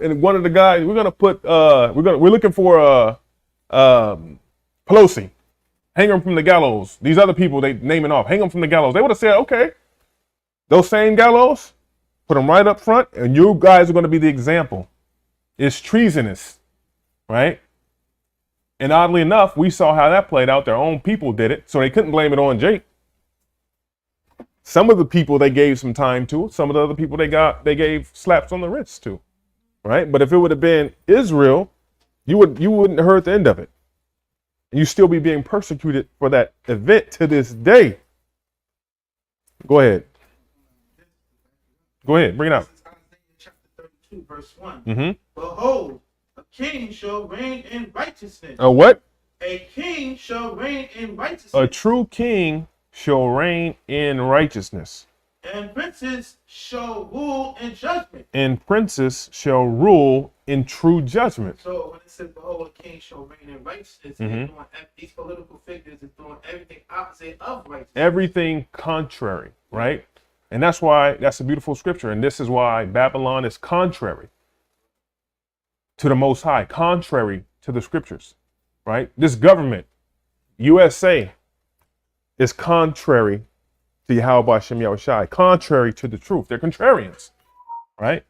for Pelosi. Hang him from the gallows. These other people, they naming off, hang them from the gallows. They would have said, okay, those same gallows, put them right up front, and you guys are going to be the example. It's treasonous, right? And oddly enough, we saw how that played out. Their own people did it, so they couldn't blame it on Jake. Some of the people they gave some time to. Some of the other people they gave slaps on the wrist to, right? But if it would have been Israel, you wouldn't have heard the end of it. And you still be being persecuted for that event to this day. Go ahead. Go ahead, bring it out. Chapter 32, verse 1. Behold, a king shall reign in righteousness. A what? A king shall reign in righteousness. A true king shall reign in righteousness. And princes shall rule in judgment. And princes shall rule in true judgment. So when it says, behold, a king shall reign in righteousness, these political figures are doing everything opposite of righteousness. Everything contrary, right? And that's why that's a beautiful scripture. And this is why Babylon is contrary to the Most High, contrary to the scriptures, right? This government, USA, is contrary to Yahweh Hashem Yahushai, contrary to the truth. They're contrarians, right?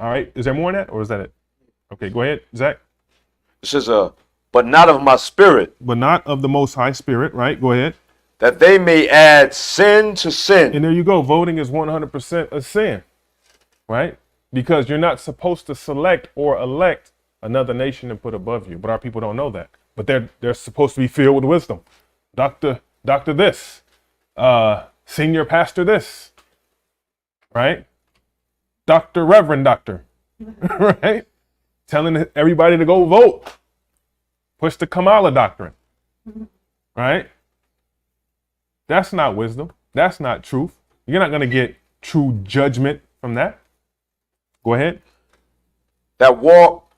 All right. Is there more in that, or is that it? Okay, go ahead, Zach. It says, but not of my spirit. But not of the Most High Spirit, right? Go ahead. That they may add sin to sin. And there you go. Voting is 100% a sin, right? Because you're not supposed to select or elect another nation and put above you. But our people don't know that. But they're supposed to be filled with wisdom. Doctor this, senior pastor this, right? Reverend doctor, right? Telling everybody to go vote. Push the Kamala doctrine, right? That's not wisdom. That's not truth. You're not going to get true judgment from that. Go ahead. That walk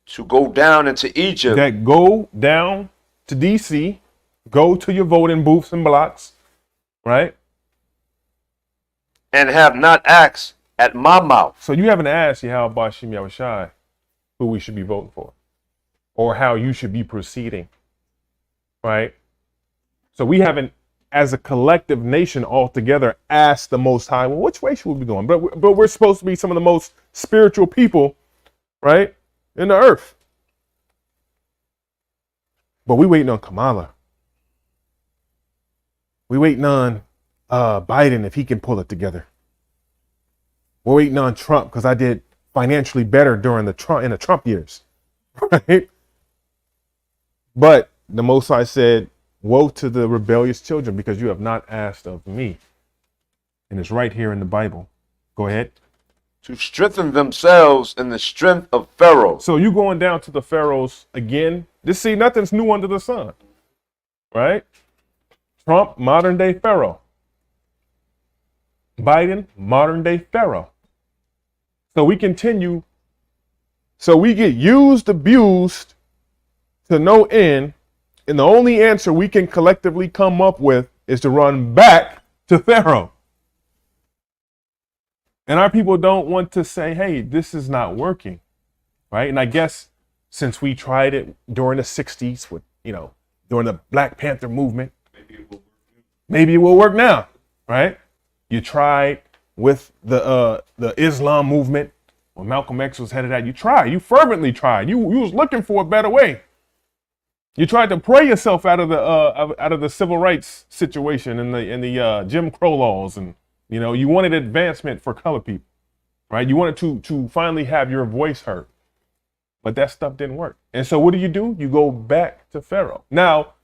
to go down into Egypt. That go down to DC, go to your voting booths and blocks, right? And have not asked at my mouth. So you haven't asked Yahweh Hashem Yahushai who we should be voting for or how you should be proceeding, right? So we haven't, as a collective nation altogether, asked the Most High, well, which way should we be going? But we're supposed to be some of the most spiritual people, right, in the earth. But we waiting on Kamala. We waiting on Biden if he can pull it together. We're waiting on Trump because I did financially better during the Trump years, right? But the Most High said, woe to the rebellious children because you have not asked of me. And it's right here in the Bible. Go ahead. To strengthen themselves in the strength of Pharaoh. So you going down to the Pharaohs again. Nothing's new under the sun, right? Trump, modern day Pharaoh. Biden, modern day Pharaoh. So we continue. So we get used, abused to no end. And the only answer we can collectively come up with is to run back to Pharaoh. And our people don't want to say, hey, this is not working, right? And I guess since we tried it during the 60s with, during the Black Panther movement, maybe it will work now, right? You tried with the Islam movement when Malcolm X was headed out. You fervently tried. You was looking for a better way. You tried to pray yourself out of the civil rights situation and the Jim Crow laws, and you wanted advancement for colored people, right? You wanted to finally have your voice heard, but that stuff didn't work. And so what do? You go back to Pharaoh. Now,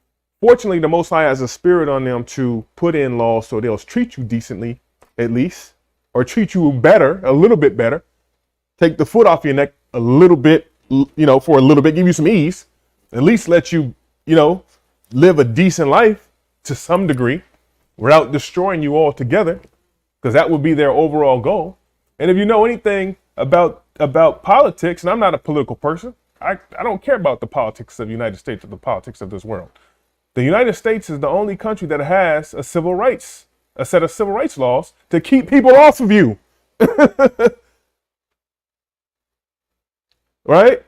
fortunately, the Most High has a spirit on them to put in laws so they'll treat you decently, at least, or treat you better, a little bit better. Take the foot off your neck a little bit, for a little bit, give you some ease. At least let you, live a decent life to some degree without destroying you altogether, because that would be their overall goal. And if you know anything about politics, and I'm not a political person, I don't care about the politics of the United States or the politics of this world. The United States is the only country that has a set of civil rights laws to keep people off of you. Right?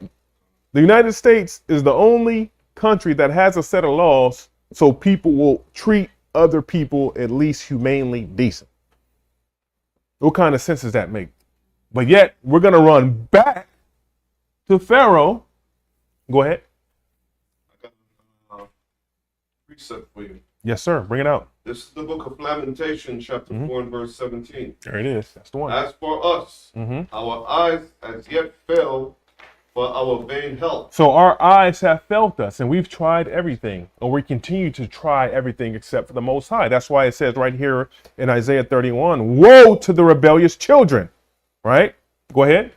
The United States is the only country that has a set of laws so people will treat other people at least humanely decent. What kind of sense does that make? But yet we're going to run back to Pharaoh. Go ahead. I got a precept for you. Yes, sir. Bring it out. This is the book of Lamentations, chapter 4 and verse 17. There it is. That's the one. As for us, our eyes as yet fail for our vain help. So our eyes have failed us, and we've tried everything, or we continue to try everything except for the Most High. That's why it says right here in Isaiah 31, woe to the rebellious children, right? Go ahead.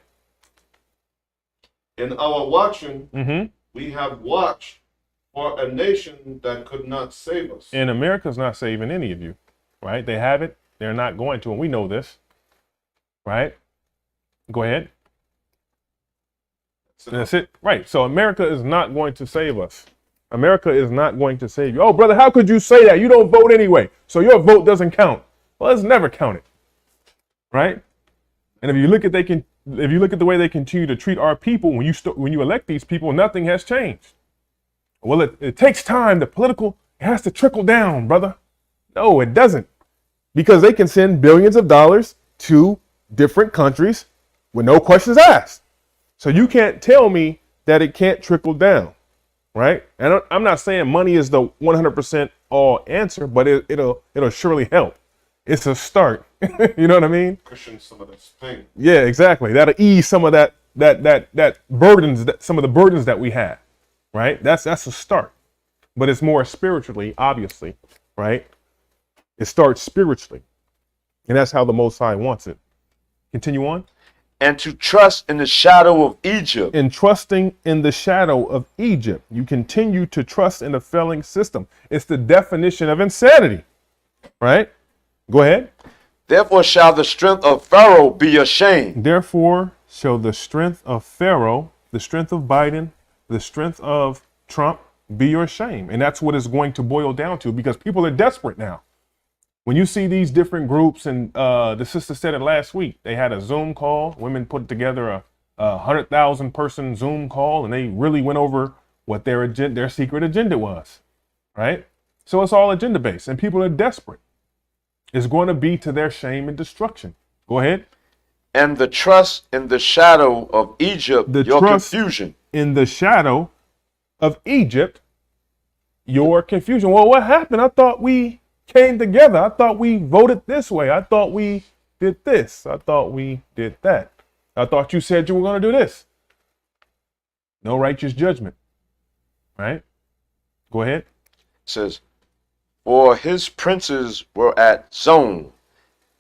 In our watching, we have watched for a nation that could not save us. And America's not saving any of you, right? They haven't. They're not going to, and we know this, right? Go ahead. That's it. Right. So America is not going to save us. America is not going to save you. Oh, brother, how could you say that? You don't vote anyway, so your vote doesn't count. Well, it's never counted. Right? And if you look at the way they continue to treat our people, when you elect these people, nothing has changed. Well, it takes time. It has to trickle down, brother. No, it doesn't. Because they can send billions of dollars to different countries with no questions asked. So you can't tell me that it can't trickle down, right? And I'm not saying money is the 100% all answer, but it'll surely help. It's a start. You know what I mean? Cushion some of this pain. Yeah, exactly. That'll ease some of that burdens, some of the burdens that we have, right? That's a start. But it's more spiritually, obviously, right? It starts spiritually. And that's how the Most High wants it. Continue on. And to trust in the shadow of Egypt. In trusting in the shadow of Egypt, you continue to trust in a failing system. It's the definition of insanity, right? Go ahead. Therefore shall the strength of Pharaoh be ashamed. Therefore shall the strength of Pharaoh, the strength of Biden, the strength of Trump be your shame. And that's what it's going to boil down to, because people are desperate now. When you see these different groups, and the sister said it last week, they had a Zoom call. Women put together a 100,000 person Zoom call, and they really went over what their secret agenda was, right? So it's all agenda based, and people are desperate. It's going to be to their shame and destruction. Go ahead. And the trust in the shadow of Egypt, your confusion. In the shadow of Egypt, your confusion. Well, what happened? I thought we came together. I thought we voted this way. I thought we did this. I thought we did that. I thought you said you were going to do this. No righteous judgment. Right? Go ahead. It says, for his princes were at Zone,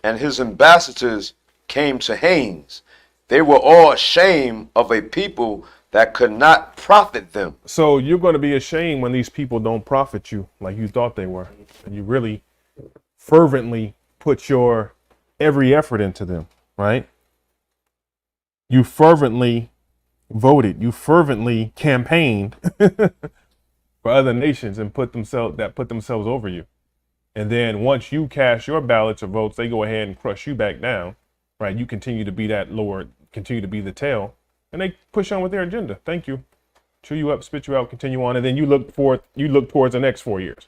and his ambassadors came to Hanes. They were all ashamed of a people that could not profit them. So you're going to be ashamed when these people don't profit you like you thought they were. And you really fervently put your every effort into them, right? You fervently voted. You fervently campaigned for other nations and put themselves over you. And then once you cast your ballots or votes, they go ahead and crush you back down, right? You continue to be that Lord, continue to be the tail, and they push on with their agenda. Thank you. Chew you up, spit you out, continue on, and then you look towards the next 4 years,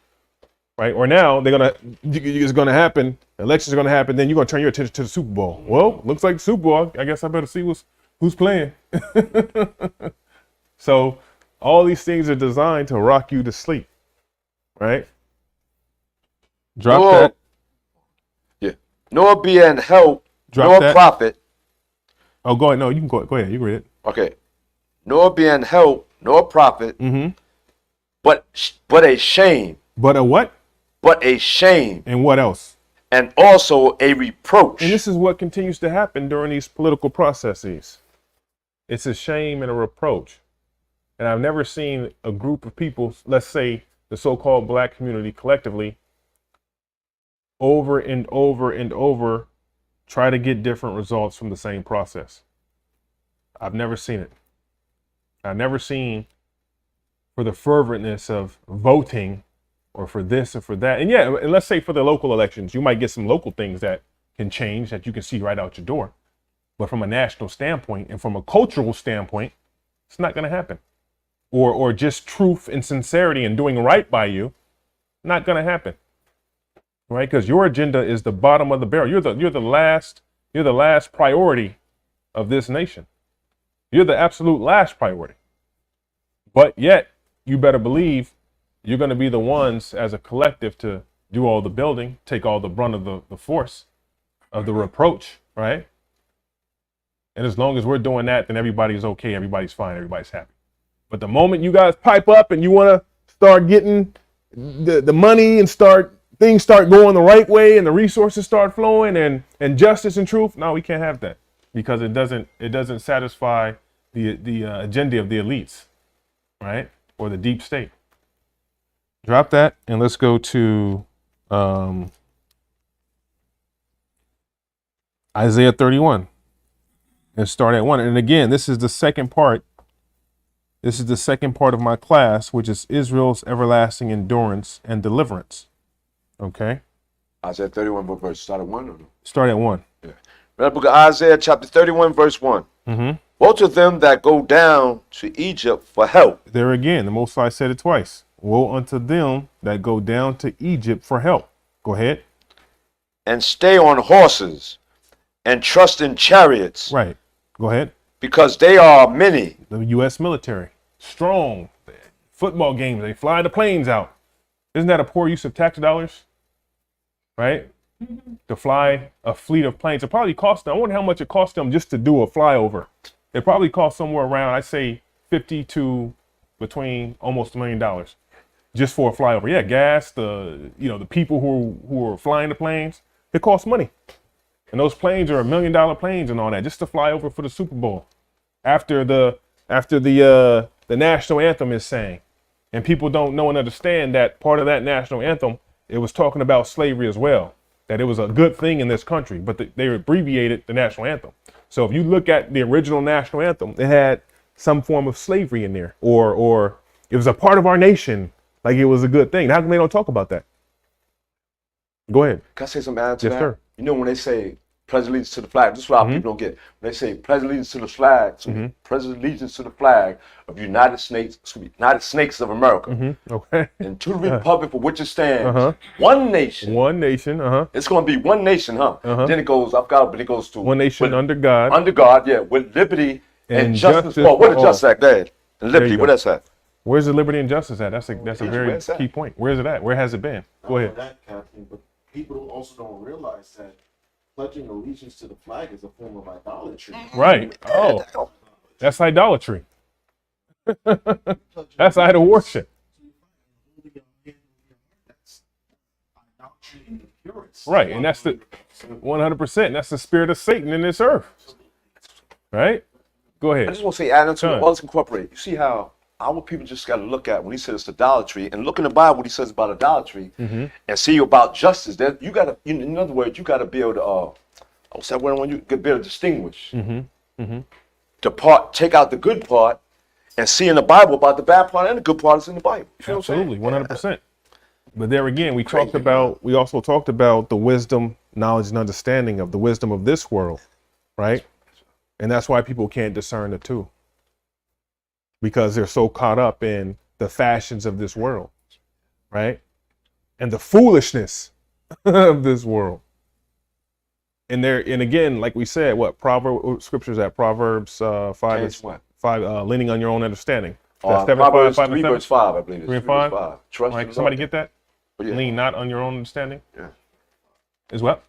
right? Or now it's gonna happen. Elections are gonna happen. Then you're gonna turn your attention to the Super Bowl. Well, looks like the Super Bowl. I guess I better see who's playing. So all these things are designed to rock you to sleep, right? Drop that. Yeah. Nor be an help, Drop nor profit. Oh, go ahead. No, you can go ahead. You can read it. Okay. Nor be an help, nor profit, but a shame. But a what? But a shame. And what else? And also a reproach. And this is what continues to happen during these political processes. It's a shame and a reproach. And I've never seen a group of people, let's say the so-called black community collectively, over and over and over, try to get different results from the same process. I've never seen it. I've never seen for the ferventness of voting or for this or for that. And yeah, and let's say for the local elections, you might get some local things that can change that you can see right out your door. But from a national standpoint and from a cultural standpoint, it's not going to happen. Or just truth and sincerity and doing right by you, not going to happen. Right? Because your agenda is the bottom of the barrel. You're the last priority of this nation. You're the absolute last priority. But yet, you better believe you're going to be the ones as a collective to do all the building, take all the brunt of the force of the reproach, right? And as long as we're doing that, then everybody's okay, everybody's fine, everybody's happy. But the moment you guys pipe up and you want to start getting the money and things start going the right way and the resources start flowing and justice and truth, no, we can't have that because it doesn't satisfy the agenda of the elites, right? Or the deep state. Drop that and let's go to Isaiah 31 and start at 1. And again, this is the second part This is the second part of my class, which is Israel's everlasting endurance and deliverance. Okay. Isaiah 31 verse. Start at 1 or no? Start at 1. Yeah. Read the book of Isaiah chapter 31 verse 1. Mm-hmm. Woe to them that go down to Egypt for help. There again, the Most High said it twice. Woe unto them that go down to Egypt for help. Go ahead. And stay on horses and trust in chariots. Right. Go ahead. Because they are many. The U.S. military. Strong. Football games. They fly the planes out. Isn't that a poor use of tax dollars? Right? To fly a fleet of planes. It probably cost them. I wonder how much it cost them just to do a flyover. It probably cost somewhere around, I'd say, 50 to between almost $1 million just for a flyover. Yeah, gas, the people who are flying the planes, it costs money. And those planes are $1 million planes and all that just to fly over for the Super Bowl after the national anthem is sang. And people don't know and understand that part of that national anthem, it was talking about slavery as well, that it was a good thing in this country, but they abbreviated the national anthem. So if you look at the original national anthem, it had some form of slavery in there, or it was a part of our nation, like it was a good thing. How come they don't talk about that? Go ahead. Can I say something add to Yes, that? sir. You know when they say pledge allegiance to the flag, this is what our people don't get. When they say pledge allegiance to the flag, pledge allegiance to the flag of United Snakes of America. Okay. And to the republic for which it stands, one nation. One nation. It's going to be one nation, huh? Then it goes, I've got it, but it goes to One nation under God. Under God, yeah, with liberty and justice. justice Oh, what for the justice act there? And liberty, go. what that's at? Where's the liberty and justice at? That's a very where's that? key point. Where's it at? Where has it been? Go ahead. That, Captain, but people also don't realize that pledging allegiance to the flag is a form of idolatry. Right. Oh, that's idolatry. That's idol worship. Right, and that's the 100%. That's the spirit of Satan in this earth. Right? Go ahead. I just want to say, add on to Done. it, let's incorporate. You see how our people just got to look at when he says idolatry, and look in the Bible what he says about idolatry, and see about justice. That you got to, in other words, you got to be able to, what's that word? When you be able to distinguish, the part, take out the good part, and see in the Bible about the bad part and the good part is in the Bible. You feel Absolutely, what I'm 100%. But there again, we also talked about the wisdom, knowledge, and understanding of the wisdom of this world, right? And that's why people can't discern the two, because they're so caught up in the fashions of this world, right? And the foolishness of this world. And again, like we said, scriptures at Proverbs 5, leaning on your own understanding. That's Proverbs 5, 3 verse 5, I believe. It's 3 and 5. Trust Right, in the somebody Lord. get that? Yeah. Lean not on your own understanding. Yeah. Is what?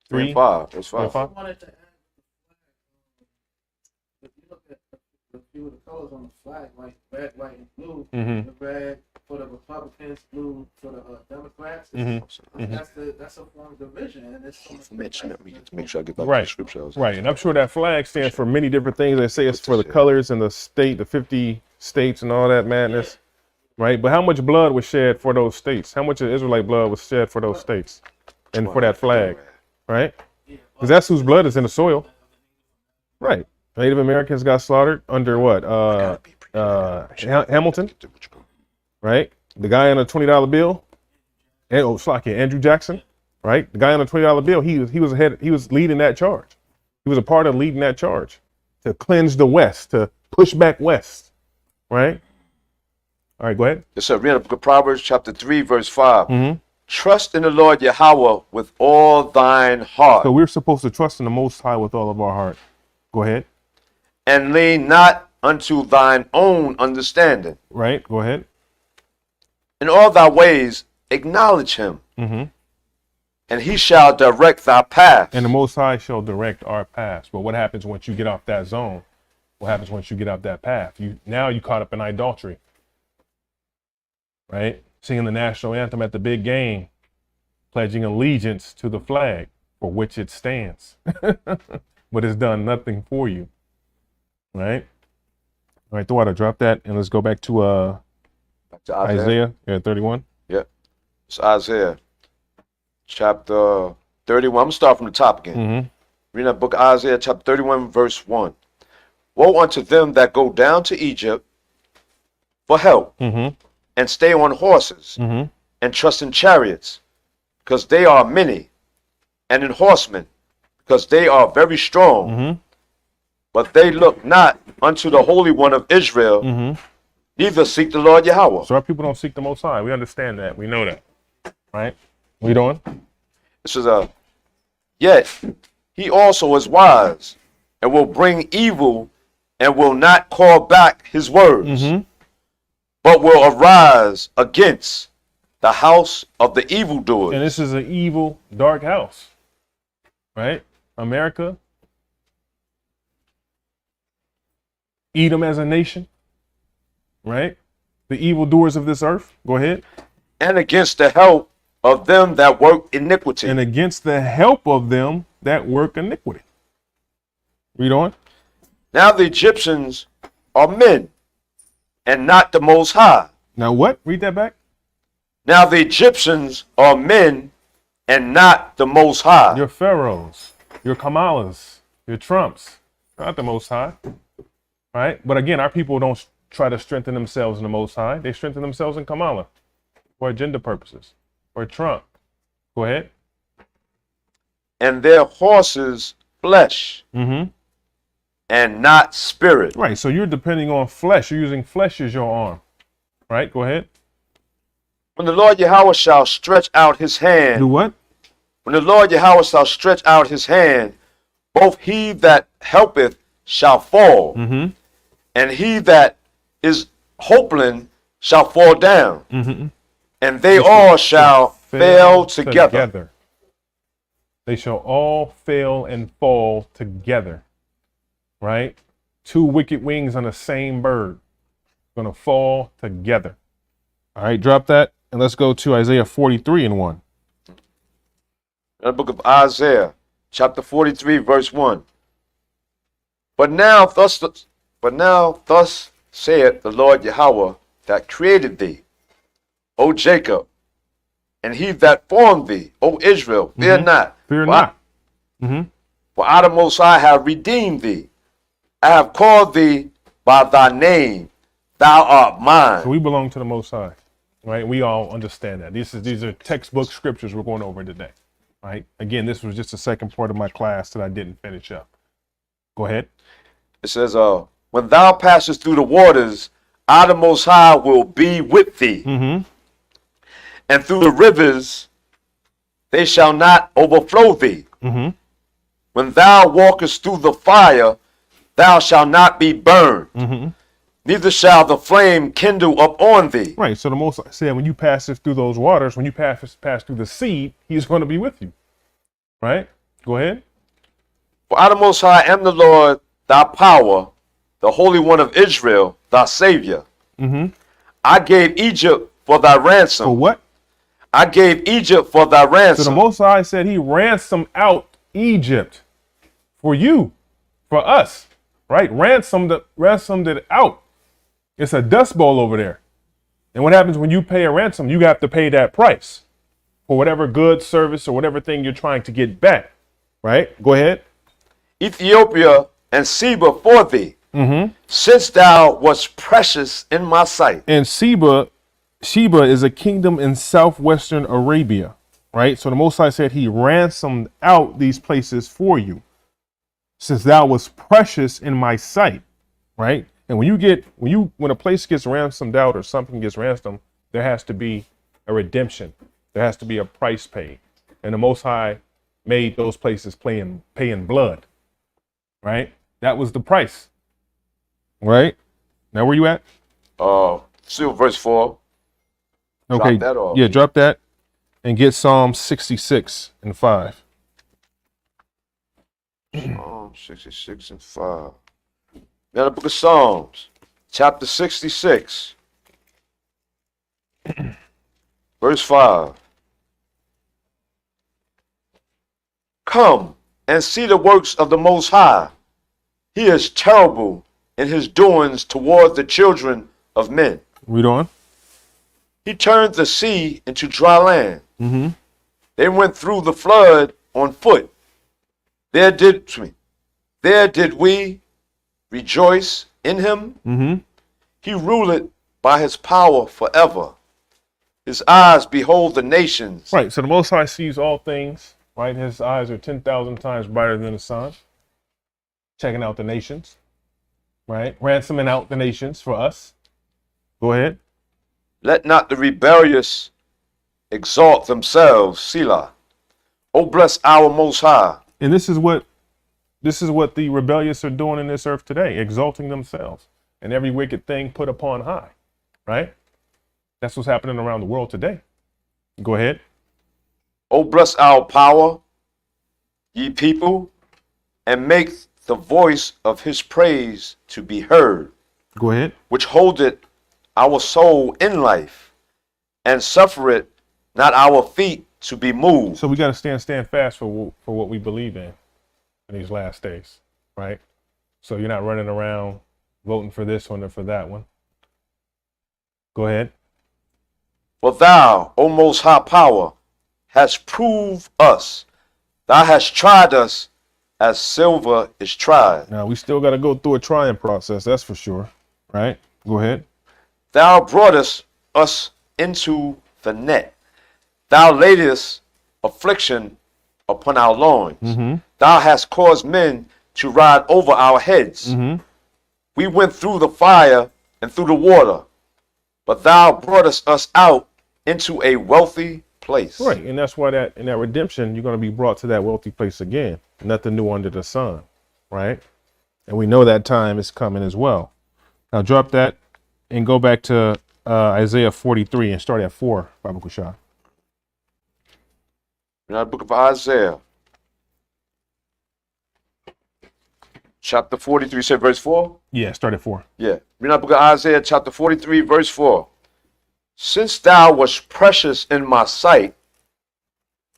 3 and 5. Verse 3 and 5. 5. I wanted to add, if you look at a few of the colors on the flag, like red, white, and blue, the red for the Republicans, blue for the Democrats, that's a form of division. And it's so much Mention it. We get to make sure I get back Right. to the scriptures. Right, and I'm sure that flag stands for many different things. They say it's for the colors and the state, the 50 states and all that madness, right? But how much blood was shed for those states? How much of Israelite blood was shed for those states and for that flag, right? Because that's whose blood is in the soil, right? Native Americans got slaughtered under what? Hamilton, right? The guy on a $20 bill, Andrew Jackson, right? The guy on a $20 bill, he was leading that charge. He was a part of leading that charge to cleanse the West, to push back West, right? All right, go ahead. Yes, sir. Read the book of Proverbs chapter 3 verse 5. Trust in the Lord Yahweh with all thine heart. So we're supposed to trust in the Most High with all of our heart. Go ahead. And lean not unto thine own understanding. Right, go ahead. In all thy ways acknowledge him, and he shall direct thy path. And the Most High shall direct our paths. But what happens once you get off that zone? What happens once you get off that path? Now you caught up in idolatry, right? Singing the national anthem at the big game, pledging allegiance to the flag for which it stands, but it's done nothing for you, right? All right, Thawada, drop that, and let's go back to Isaiah 31. Yeah, it's Isaiah chapter 31. I'm gonna start from the top again. Read that book of Isaiah chapter 31 verse 1. Woe unto them that go down to Egypt for help, and stay on horses, and trust in chariots, because they are many, and in horsemen, because they are very strong. But they look not unto the Holy One of Israel, neither seek the Lord Yahweh. So our people don't seek the Most High. We understand that. We know that. Right? We doing? This is yet he also is wise, and will bring evil, and will not call back his words, but will arise against the house of the evildoers. And this is an evil, dark house. Right? America. Edom as a nation. Right? The evildoers of this earth. Go ahead. And against the help of them that work iniquity. And against the help of them that work iniquity. Read on. Now the Egyptians are men, and not the Most High. Now what? Read that back. Now the Egyptians are men, and not the Most High. Your pharaohs, your Kamalas, your Trumps, not the Most High. Right? But again, our people don't try to strengthen themselves in the Most High. They strengthen themselves in Kamala for agenda purposes. Or Trump. Go ahead. And their horses flesh, and not spirit. Right. So you're depending on flesh. You're using flesh as your arm. Right. Go ahead. When the Lord Yahweh shall stretch out his hand. Do what? When the Lord Yahweh shall stretch out his hand, both he that helpeth shall fall, and he that is hoping shall fall down. And they all shall fail together. They shall all fail and fall together. Right? Two wicked wings on the same bird. Going to fall together. All right, drop that. And let's go to Isaiah 43:1. The book of Isaiah, chapter 43, verse 1. But now thus saith the Lord Yahweh that created thee, O Jacob, and he that formed thee, O Israel, fear not. Fear not. For I the Most High have redeemed thee. I have called thee by thy name. Thou art mine. So we belong to the Most High, right? We all understand that. These are textbook scriptures we're going over today, right? Again, this was just the second part of my class that I didn't finish up. Go ahead. It says, when thou passest through the waters, I the Most High will be with thee. And through the rivers, they shall not overflow thee. When thou walkest through the fire, thou shalt not be burned. Neither shall the flame kindle upon thee. Right. So the Most High said, when you pass through those waters, when you pass through the sea, he's going to be with you. Right? Go ahead. For I the Most High am the Lord, thy power, the Holy One of Israel, thy Savior. I gave Egypt for thy ransom. For what? I gave Egypt for thy ransom. So the Most High said he ransomed out Egypt for you, for us, right? Ransomed it out. It's a dust bowl over there. And what happens when you pay a ransom? You have to pay that price for whatever good, service, or whatever thing you're trying to get back, right? Go ahead. Ethiopia and Seba for thee, since thou wast precious in my sight. And Sheba is a kingdom in southwestern Arabia, right? So the Most High said he ransomed out these places for you, since thou was precious in my sight, right? And when a place gets ransomed out or something gets ransomed, there has to be a redemption. There has to be a price paid. And the Most High made those places paying blood, right? That was the price, right? Now where you at? Still verse 4. Okay. Drop that off. Yeah, drop that and get Psalm 66:5. Psalm 66:5. Now the book of Psalms, chapter 66, verse 5. Come and see the works of the Most High. He is terrible in his doings toward the children of men. Read on. He turned the sea into dry land. They went through the flood on foot. There did we, rejoice in him. Mm-hmm. He ruleth by his power forever. His eyes behold the nations. Right. So the Most High sees all things. Right. His eyes are 10,000 times brighter than the sun. Checking out the nations. Right. Ransoming out the nations for us. Go ahead. Let not the rebellious exalt themselves, Selah. Oh, bless our Most High. And this is what the rebellious are doing in this earth today, exalting themselves and every wicked thing put upon high. Right. That's what's happening around the world today. Go ahead. Oh, bless our power, ye people, and make the voice of his praise to be heard. Go ahead. Which holdeth our soul in life, and suffereth not our feet to be moved. So we got to stand fast for what we believe in these last days, right? So you're not running around voting for this one or for that one. Go ahead. For thou, O Most High Power, hast proved us. Thou hast tried us as silver is tried. Now we still got to go through a trying process, that's for sure, right? Go ahead. Thou broughtest us into the net. Thou laidest affliction upon our loins. Mm-hmm. Thou hast caused men to ride over our heads. Mm-hmm. We went through the fire and through the water, but thou broughtest us out into a wealthy place. Right, and that's why in that redemption, you're going to be brought to that wealthy place again. Nothing new under the sun, right? And we know that time is coming as well. Now drop that and go back to Isaiah 43 and start at 4, Baba Kushah. In the book of Isaiah, chapter 43, say verse 4? Yeah, start at 4. Yeah. In the book of Isaiah, chapter 43, verse 4. Since thou wast precious in my sight,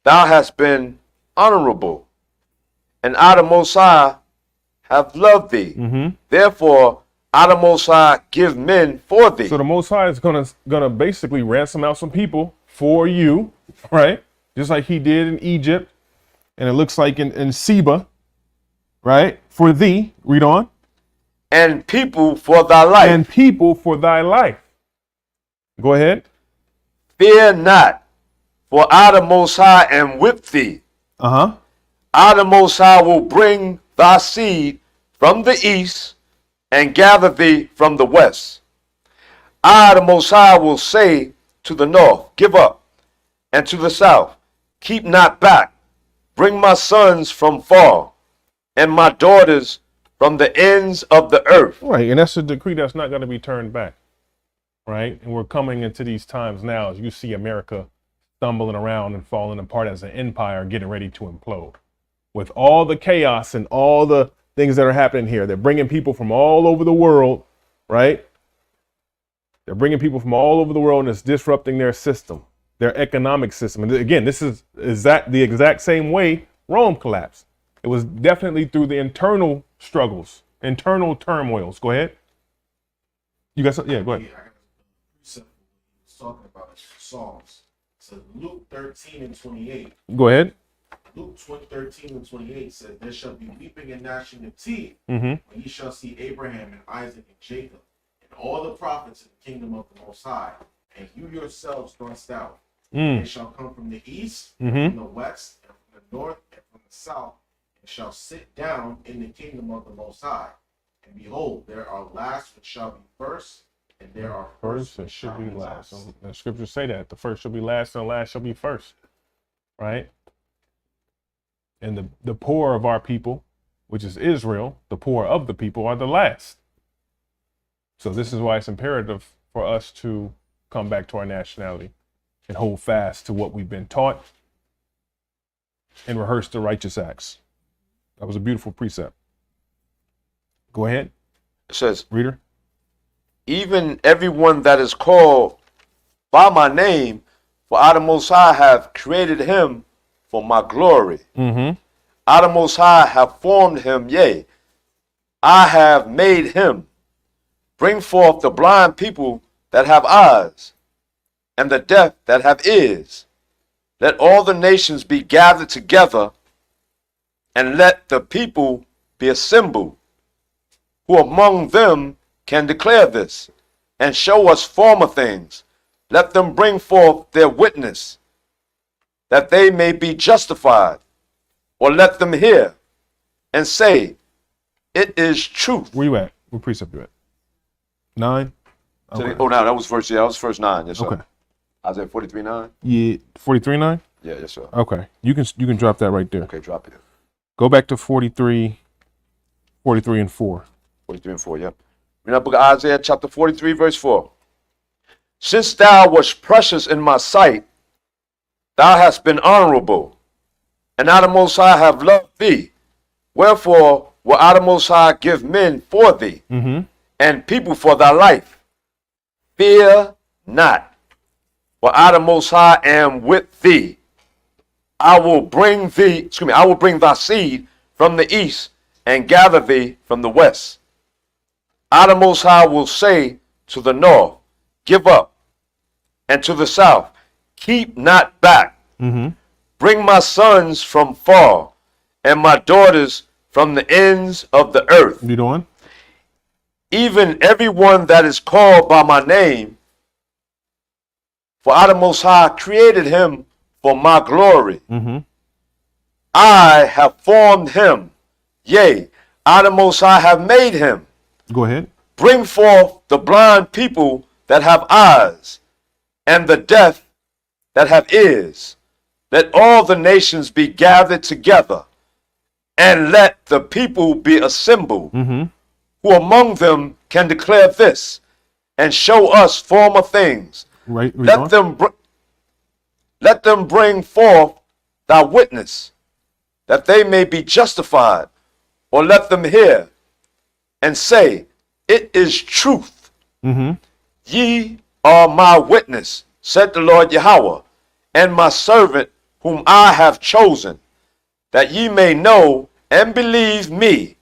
thou hast been honorable, and I, the Most High, have loved thee. Mm-hmm. Therefore, I, the Most High, give men for thee. So the Most High is gonna basically ransom out some people for you, right? Just like he did in Egypt, and it looks like in Seba, right? For thee, read on. And people for thy life. And people for thy life. Go ahead. Fear not, for I, the Most High, am with thee. Uh-huh. I, the Most High, will bring thy seed from the east and gather thee from the west. I, the Most High, will say to the north, give up, and to the south, keep not back. Bring my sons from far, and my daughters from the ends of the earth. Right, and that's a decree that's not going to be turned back. Right, and we're coming into these times now as you see America stumbling around and falling apart as an empire getting ready to implode. With all the chaos and all the things that are happening here, they're bringing people from all over the world, right? They're bringing people from all over the world, and it's disrupting their system, their economic system. And again, this is the exact same way Rome collapsed. It was definitely through the internal struggles, internal turmoils. Go ahead. You got something? Yeah, go ahead. Talking about Psalms. So Luke 13 and 28. Go ahead. Luke 13 and 28 says, there shall be weeping and gnashing of teeth when ye shall see Abraham and Isaac and Jacob and all the prophets in the kingdom of the Most High, and you yourselves thrust out. They shall come from the east, from the west, and from the north, and from the south, and shall sit down in the kingdom of the Most High. And behold, there are last which shall be first, and there are first that should be last. So the scriptures say that the first shall be last and the last shall be first, right? And the poor of our people, which is Israel, the poor of the people are the last. So this is why it's imperative for us to come back to our nationality and hold fast to what we've been taught and rehearse the righteous acts. That was a beautiful precept. Go ahead. It says, reader. Even everyone that is called by my name, for I, the Most High, have created him for my glory. I, the Most High, have formed him, yea, I have made him. Bring forth the blind people that have eyes, and the deaf that have ears. Let all the nations be gathered together, and let the people be assembled. who among them can declare this, and show us former things? Let them bring forth their witness, that they may be justified. Or let them hear, and say, it is truth. Where you at? What precept you at? 9? Okay. Oh, no, that was verse 9. Yes, sir. Okay. Isaiah 43:9. Yeah, 43:9. Yeah, yes, sir. Okay, you can drop that right there. Okay, drop it. Go back to 43 and 4. 43 and 4. Yep. Read that book of Isaiah, chapter 43, verse 4. Since thou wast precious in my sight, thou hast been honorable, and I the Most High have loved thee. Wherefore will I the Most High give men for thee, and people for thy life. Fear not, for I the Most High am with thee. I will bring thy seed from the east, and gather thee from the west. I the Most High will say to the north, give up, and to the south, keep not back. Bring my sons from far, and my daughters from the ends of the earth. You doing? Even everyone that is called by my name, for I the Most High created him for my glory. I have formed him. Yea, I the Most High have made him. Go ahead. Bring forth the blind people that have eyes, and the deaf that have ears. Let all the nations be gathered together, and let the people be assembled. Who among them can declare this, and show us former things? Right. Let them bring forth thy witness, that they may be justified. Or let them hear, and say, it is truth. Ye are my witness, said the Lord Yahweh, and my servant whom I have chosen, that ye may know and believe me,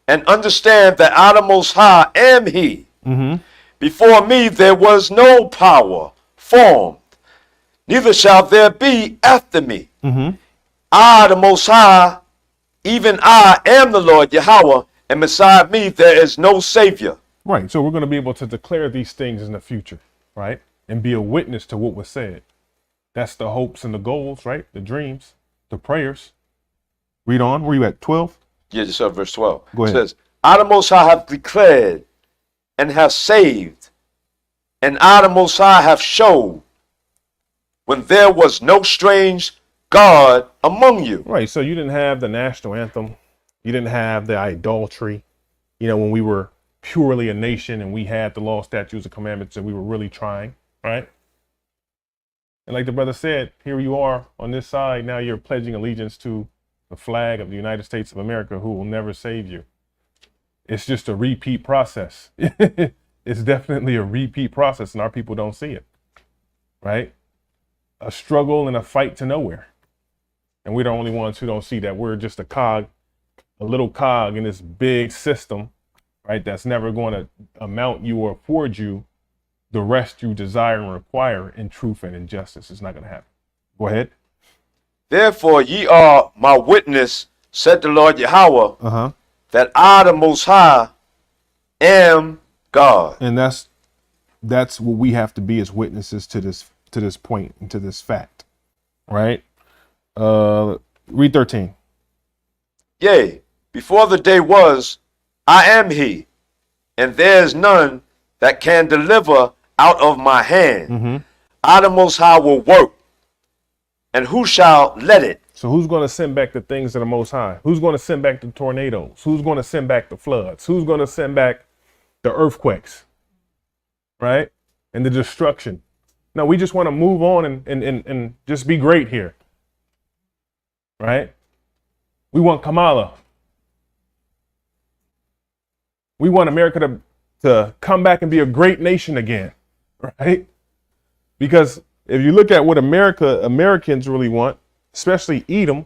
and understand that I the Most High am he. Before me there was no power formed, neither shall there be after me. I the Most High, even I am the Lord Yahweh, and beside me there is no Savior. Right, so we're going to be able to declare these things in the future, right? And be a witness to what was said. That's the hopes and the goals, right? The dreams, the prayers. Read on. Where you at? 12? Yeah, just up verse 12. Go ahead. It says, I the Most High have declared and have saved, and I the Most High have showed when there was no strange God among you. Right, so you didn't have the national anthem. You didn't have the idolatry. You know, when we were purely a nation and we had the law, statutes, and commandments, and we were really trying, right? And like the brother said, here you are on this side. Now you're pledging allegiance to the flag of the United States of America, who will never save you. It's just a repeat process. It's definitely a repeat process, and our people don't see it, right? A struggle and a fight to nowhere. And we're the only ones who don't see that. We're just a little cog in this big system, right? That's never going to amount you or afford you the rest you desire and require in truth and in justice. It's not going to happen. Go ahead. Therefore, ye are my witness, said the Lord Yahweh, that I, the Most High, am God. And that's what we have to be as witnesses to this point and to this fact, right? Read 13. Yea, before the day was, I am he, and there is none that can deliver out of my hand. I, the Most High, will work, and who shall let it? So who's going to send back the things of the Most High? Who's going to send back the tornadoes? Who's going to send back the floods? Who's going to send back the earthquakes, right? And the destruction. No, we just want to move on and just be great here, right? We want Kamala. We want America to come back and be a great nation again, right? Because if you look at what Americans really want, especially Edom,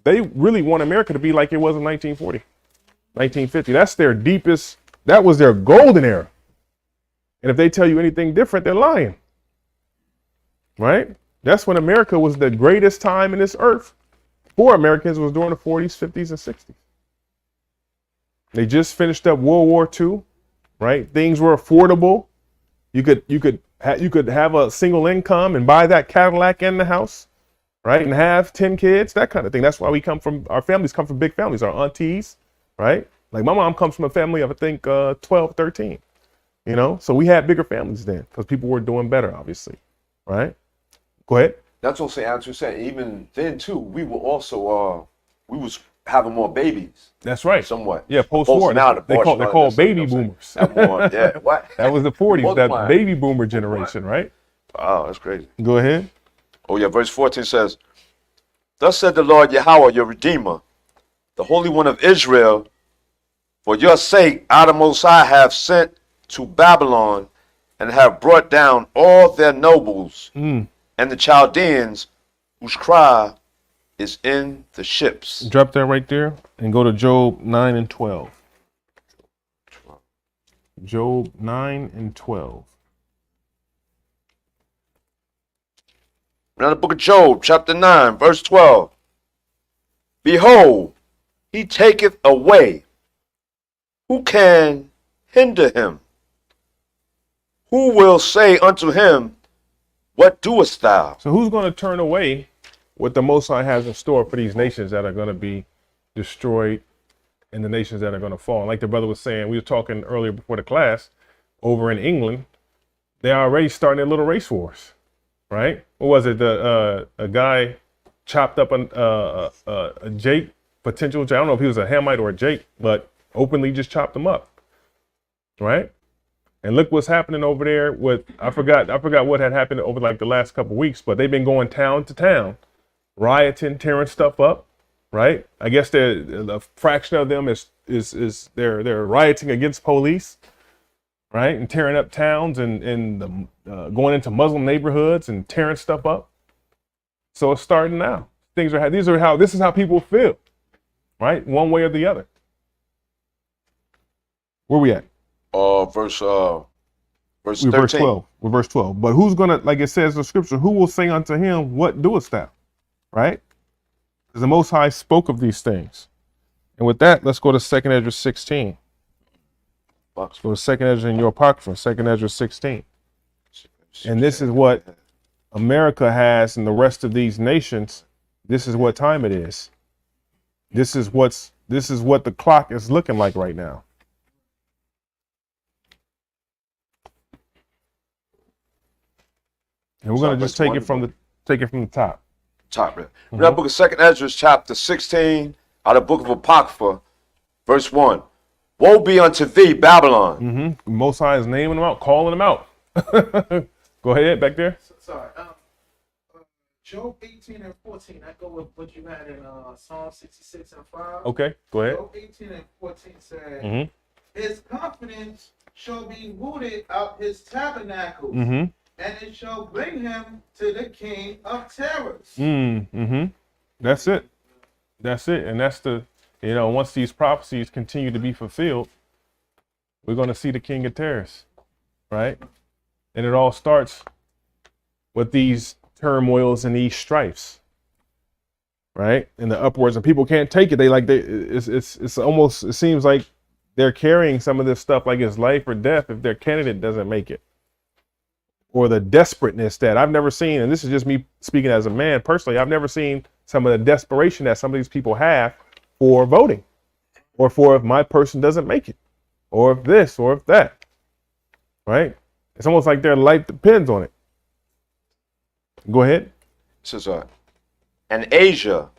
they really want America to be like it was in 1940, 1950. That's their deepest, that was their golden era. And if they tell you anything different, they're lying, right? That's when America was the greatest time in this earth for Americans, was during the 40s, 50s, and 60s. They just finished up World War II, right? Things were affordable. You could have a single income and buy that Cadillac in the house, right? And have 10 kids, that kind of thing. That's why our families come from big families, our aunties, right? Like my mom comes from a family of, I think, 12, 13, you know? So we had bigger families then because people were doing better, obviously, right? Go ahead. That's what I'm saying. Even then, too, we were also, we was having more babies. That's right. Somewhat. Yeah, post-war. They're called baby boomers. Yeah, what? That was the 40s, that baby boomer generation, right? Wow, that's crazy. Go ahead. Oh, yeah, verse 14 says, Thus said the Lord Yahweh, your Redeemer, the Holy One of Israel, for your sake I the Most High have sent to Babylon and have brought down all their nobles and the Chaldeans whose cry is in the ships. Drop that right there and go to Job 9 and 12. Job 9 and 12. Now the book of Job, chapter 9, verse 12. Behold, he taketh away. Who can hinder him? Who will say unto him, What doest thou? So who's going to turn away what the Most High has in store for these nations that are going to be destroyed and the nations that are going to fall? Like the brother was saying, we were talking earlier before the class, over in England, they're already starting their little race wars, right? What was it? A guy chopped up a Jake, potential, I don't know if he was a Hamite or a Jake, but openly just chopped him up, right? And look what's happening over there with, I forgot what had happened over like the last couple of weeks, but they've been going town to town, rioting, tearing stuff up, right? I guess a fraction of them is they're rioting against police, right? And tearing up towns and going into Muslim neighborhoods and tearing stuff up. So it's starting now. This is how people feel, right? One way or the other. Where we at? Verse 13. Verse 12. We're verse 12. But who's gonna, like it says in the scripture, who will say unto him, What doest thou? Right? Because the Most High spoke of these things. And with that, let's go to 2 Ezra 16. Let's go to 2 Ezra in your apocrypha, 2 Ezra 16. And this is what America has and the rest of these nations. This is what time it is. This is what the clock is looking like right now. And we're going to just take it from the top. Top, right? Mm-hmm. That book of 2 Ezra, chapter 16, out of the book of Apocrypha, verse 1. Woe be unto thee, Babylon. Mm-hmm. Most High is naming them out, calling them out. Go ahead, back there. Sorry. Job 18 and 14. I go with what you had in Psalm 66 and 5. Okay, go ahead. Job 18 and 14 said, His confidence shall be rooted out his tabernacles, and it shall bring him to the king of terrors. That's it. That's it. And that's once these prophecies continue to be fulfilled, we're going to see the king of terrors, right? And it all starts with these turmoils and these strifes, right? And the upwards, and people can't take it. It's almost, it seems like they're carrying some of this stuff like it's life or death if their candidate doesn't make it. Or the desperateness that I've never seen, and this is just me speaking as a man personally, I've never seen some of the desperation that some of these people have for voting, or for if my person doesn't make it, or if this, or if that, right? It's almost like their life depends on it. Go ahead. It says, and Asia,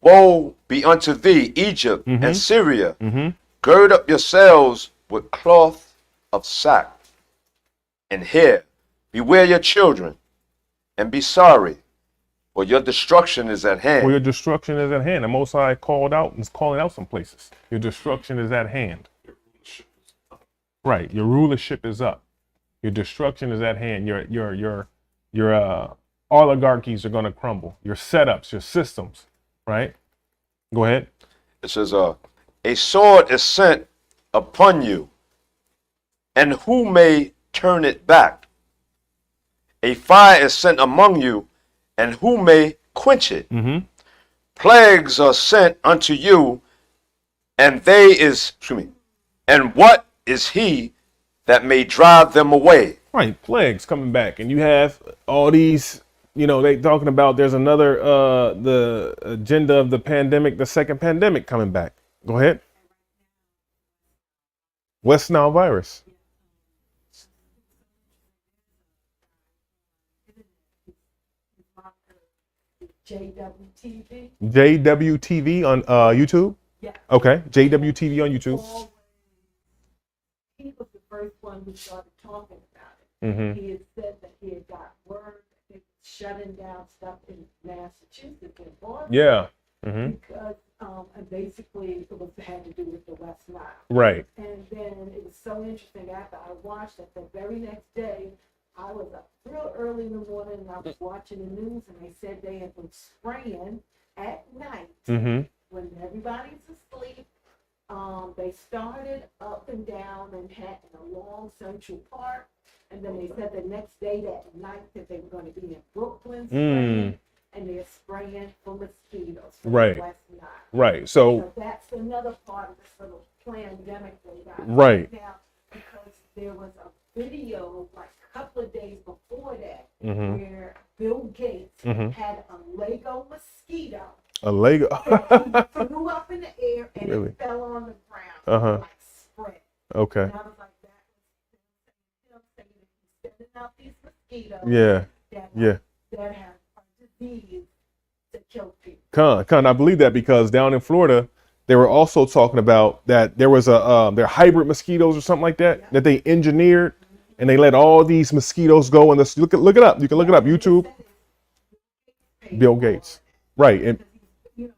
woe be unto thee, Egypt and Syria. Gird up yourselves with cloth of sack, and here beware your children, and be sorry, for your destruction is at hand. For your destruction is at hand. The Most High called out and is calling out some places. Your destruction is at hand. Right. Your rulership is up. Your destruction is at hand. Your oligarchies are going to crumble. Your setups, your systems. Right. Go ahead. It says, a sword is sent upon you, and who may turn it back? A fire is sent among you, and who may quench it? Plagues are sent unto you, and what is he that may drive them away? Right, plagues coming back, and you have all these, they talking about there's another, the agenda of the pandemic, the second pandemic coming back. Go ahead. West Nile virus. JWTV on YouTube? Yeah. Okay, JWTV on YouTube. He was the first one who started talking about it. Mm-hmm. He had said that he had got word that they were shutting down stuff in Massachusetts and Boston. Yeah. Mm-hmm. Because and basically it had to do with the West Nile. Right. And then it was so interesting. After I watched it, the very next day, I was up real early in the morning and I was watching the news, and they said they had been spraying at night when everybody's asleep. They started up and down Manhattan along Central Park, and then they said the next day that night that they were going to be in Brooklyn spraying, and they're spraying for mosquitoes from Right. the West Nile. Right. So That's another part of this little pandemic they got Right. now, because there was a video like a couple of days before that where Bill Gates had a Lego mosquito. a Lego. It flew up in the air and Really? it fell on the ground. Uh-huh. Like spread. Okay. And I was like, that was sending out these mosquitoes. Yeah. That have a disease to kill people. I believe that because down in Florida, they were also talking about that there was they're hybrid mosquitoes or something like that that they engineered, and they let all these mosquitoes go. And look it up. You can look it up. YouTube. Bill Gates. Right. And He's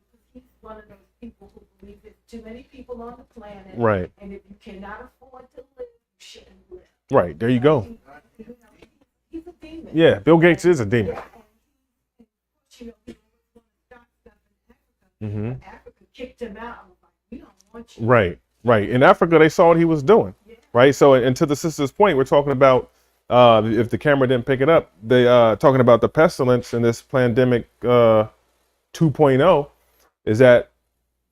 one of those people who believe there's too many people on the planet. Right. And if you cannot afford to live, you shouldn't live. right. There you go. He's a demon. Yeah. Bill Gates is a demon. Africa kicked him out. And was like, we don't want you. Right. Right. In Africa, they saw what he was doing. Right. So, and to the sister's point, we're talking about, if the camera didn't pick it up, they talking about the pestilence in this pandemic 2.0 is that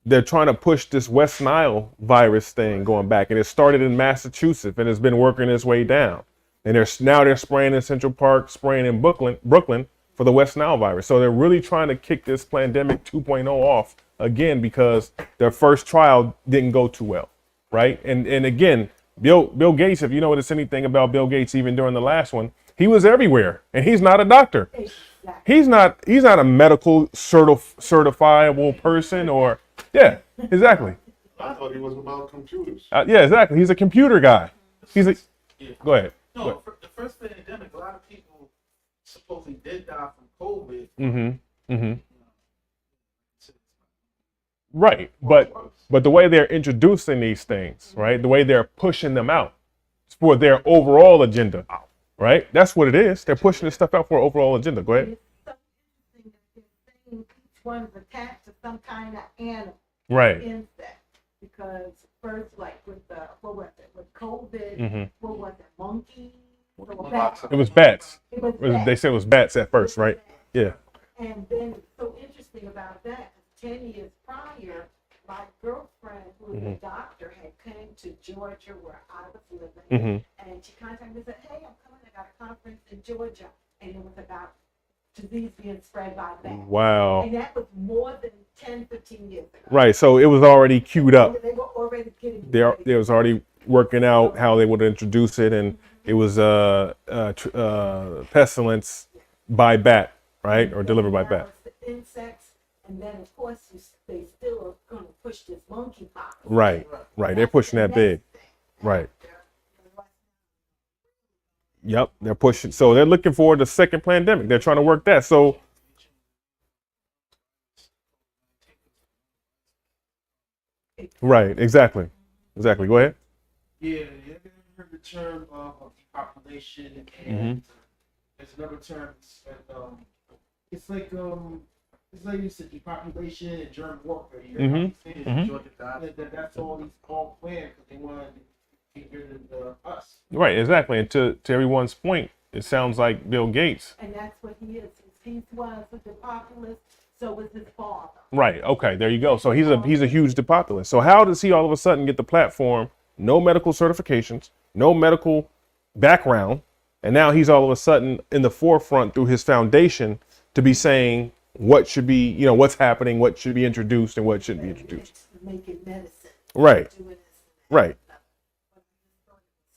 they're trying to push this West Nile virus thing going back, and it started in Massachusetts and it's been working its way down. And they're spraying in Central Park, spraying in Brooklyn for the West Nile virus. So they're really trying to kick this pandemic 2.0 off again because their first trial didn't go too well, right? And again, Bill Gates, if you notice anything about Bill Gates, even during the last one, he was everywhere, and he's not a doctor. He's not a medical certifiable person, or exactly. I thought he was about computers. Yeah, exactly. He's a computer guy. Go ahead. No, the first pandemic, a lot of people supposedly did die from COVID. Right, but the way they're introducing these things, right? The way they're pushing them out for their overall agenda, right? That's what it is. They're pushing this stuff out for an overall agenda. Go ahead. It's so interesting that they're saying each one's attached to some kind of animal. Right. Insect. Because first, like with with COVID, what was it, monkey? It was bats. It was bats. They said it was bats at first, right? Yeah. And then it's so interesting about that. 10 years prior, my girlfriend, who was a doctor, had came to Georgia where I was living, and she contacted me and said, "Hey, I'm coming. I got a conference in Georgia," and it was about disease being spread by bats. Wow. And that was more than 10, 15 years ago. Right. So it was already queued up. They were already getting They was already working out how they would introduce it, and it was pestilence by bat, right, or delivered by bat. The insects. And then, of course, they still are going to push this monkeypox. Right. They're pushing that big. Right. Yep. They're pushing. So they're looking for the second pandemic. They're trying to work that. So. Right. Exactly. Go ahead. Yeah, you heard the term of depopulation, and there's another term. It's like you said, depopulation and germ warfare. That's all these all planned because they wanted to get rid of us. Right, exactly. And to everyone's point, it sounds like Bill Gates. And that's what he is. He's one of the populist So is his father. Right. Okay. There you go. So he's a huge depopulist. So how does he all of a sudden get the platform? No medical certifications, no medical background, and now he's all of a sudden in the forefront through his foundation to be saying what should be, what's happening, what should be introduced, and what shouldn't be introduced. Making medicine. Right. Right.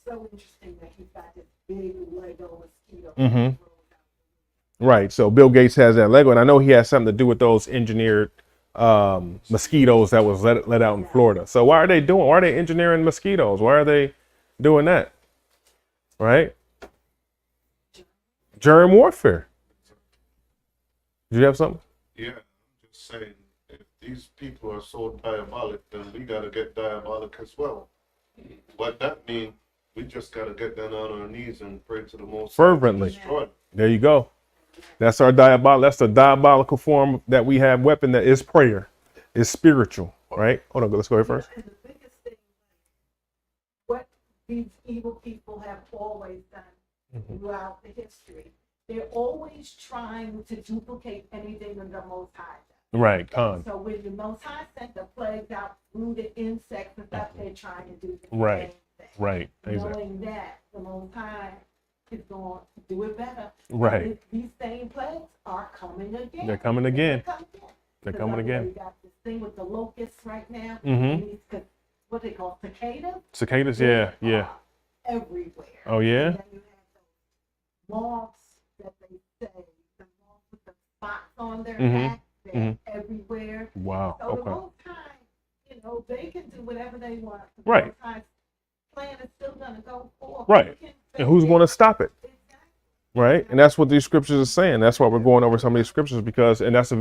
So interesting that he got this big Lego mosquito. Mm-hmm. Right. So Bill Gates has that Lego, and I know he has something to do with those engineered mosquitoes that was let out in Florida. So why are they engineering mosquitoes? Why are they doing that? Right? Germ warfare. Did you have something? Yeah, I'm just saying, if these people are so diabolic, then we gotta get diabolic as well. What that means, we just gotta get down on our knees and pray to the Most High to Fervently. destroy them. There you go. That's our that's the diabolical form that we have weapon that is prayer. It's spiritual, right? Hold on, let's go ahead first. And the biggest thing, what these evil people have always done throughout the history, they're always trying to duplicate anything that the Most High does. Right, con. So when the Most High sent the plagues out through the insects and stuff, they're trying to do the Right, same thing. right, Knowing exactly. that the Most High is going to do it better. Right. These same plagues are coming again. They're coming again. They're Because coming again. We got this thing with the locusts right now. Mhm. And these, what they call cicadas. Cicadas, They yeah, yeah. are everywhere. Oh, yeah? And then you have those moths that they say, the moths with the spots on their back, they're everywhere. Wow, So the okay. Most High, they can do whatever they want. The Right. Most High's plan is still going to go forward. Right. And who's going to stop it? Right. And that's what these scriptures are saying. That's why we're going over some of these scriptures and that's a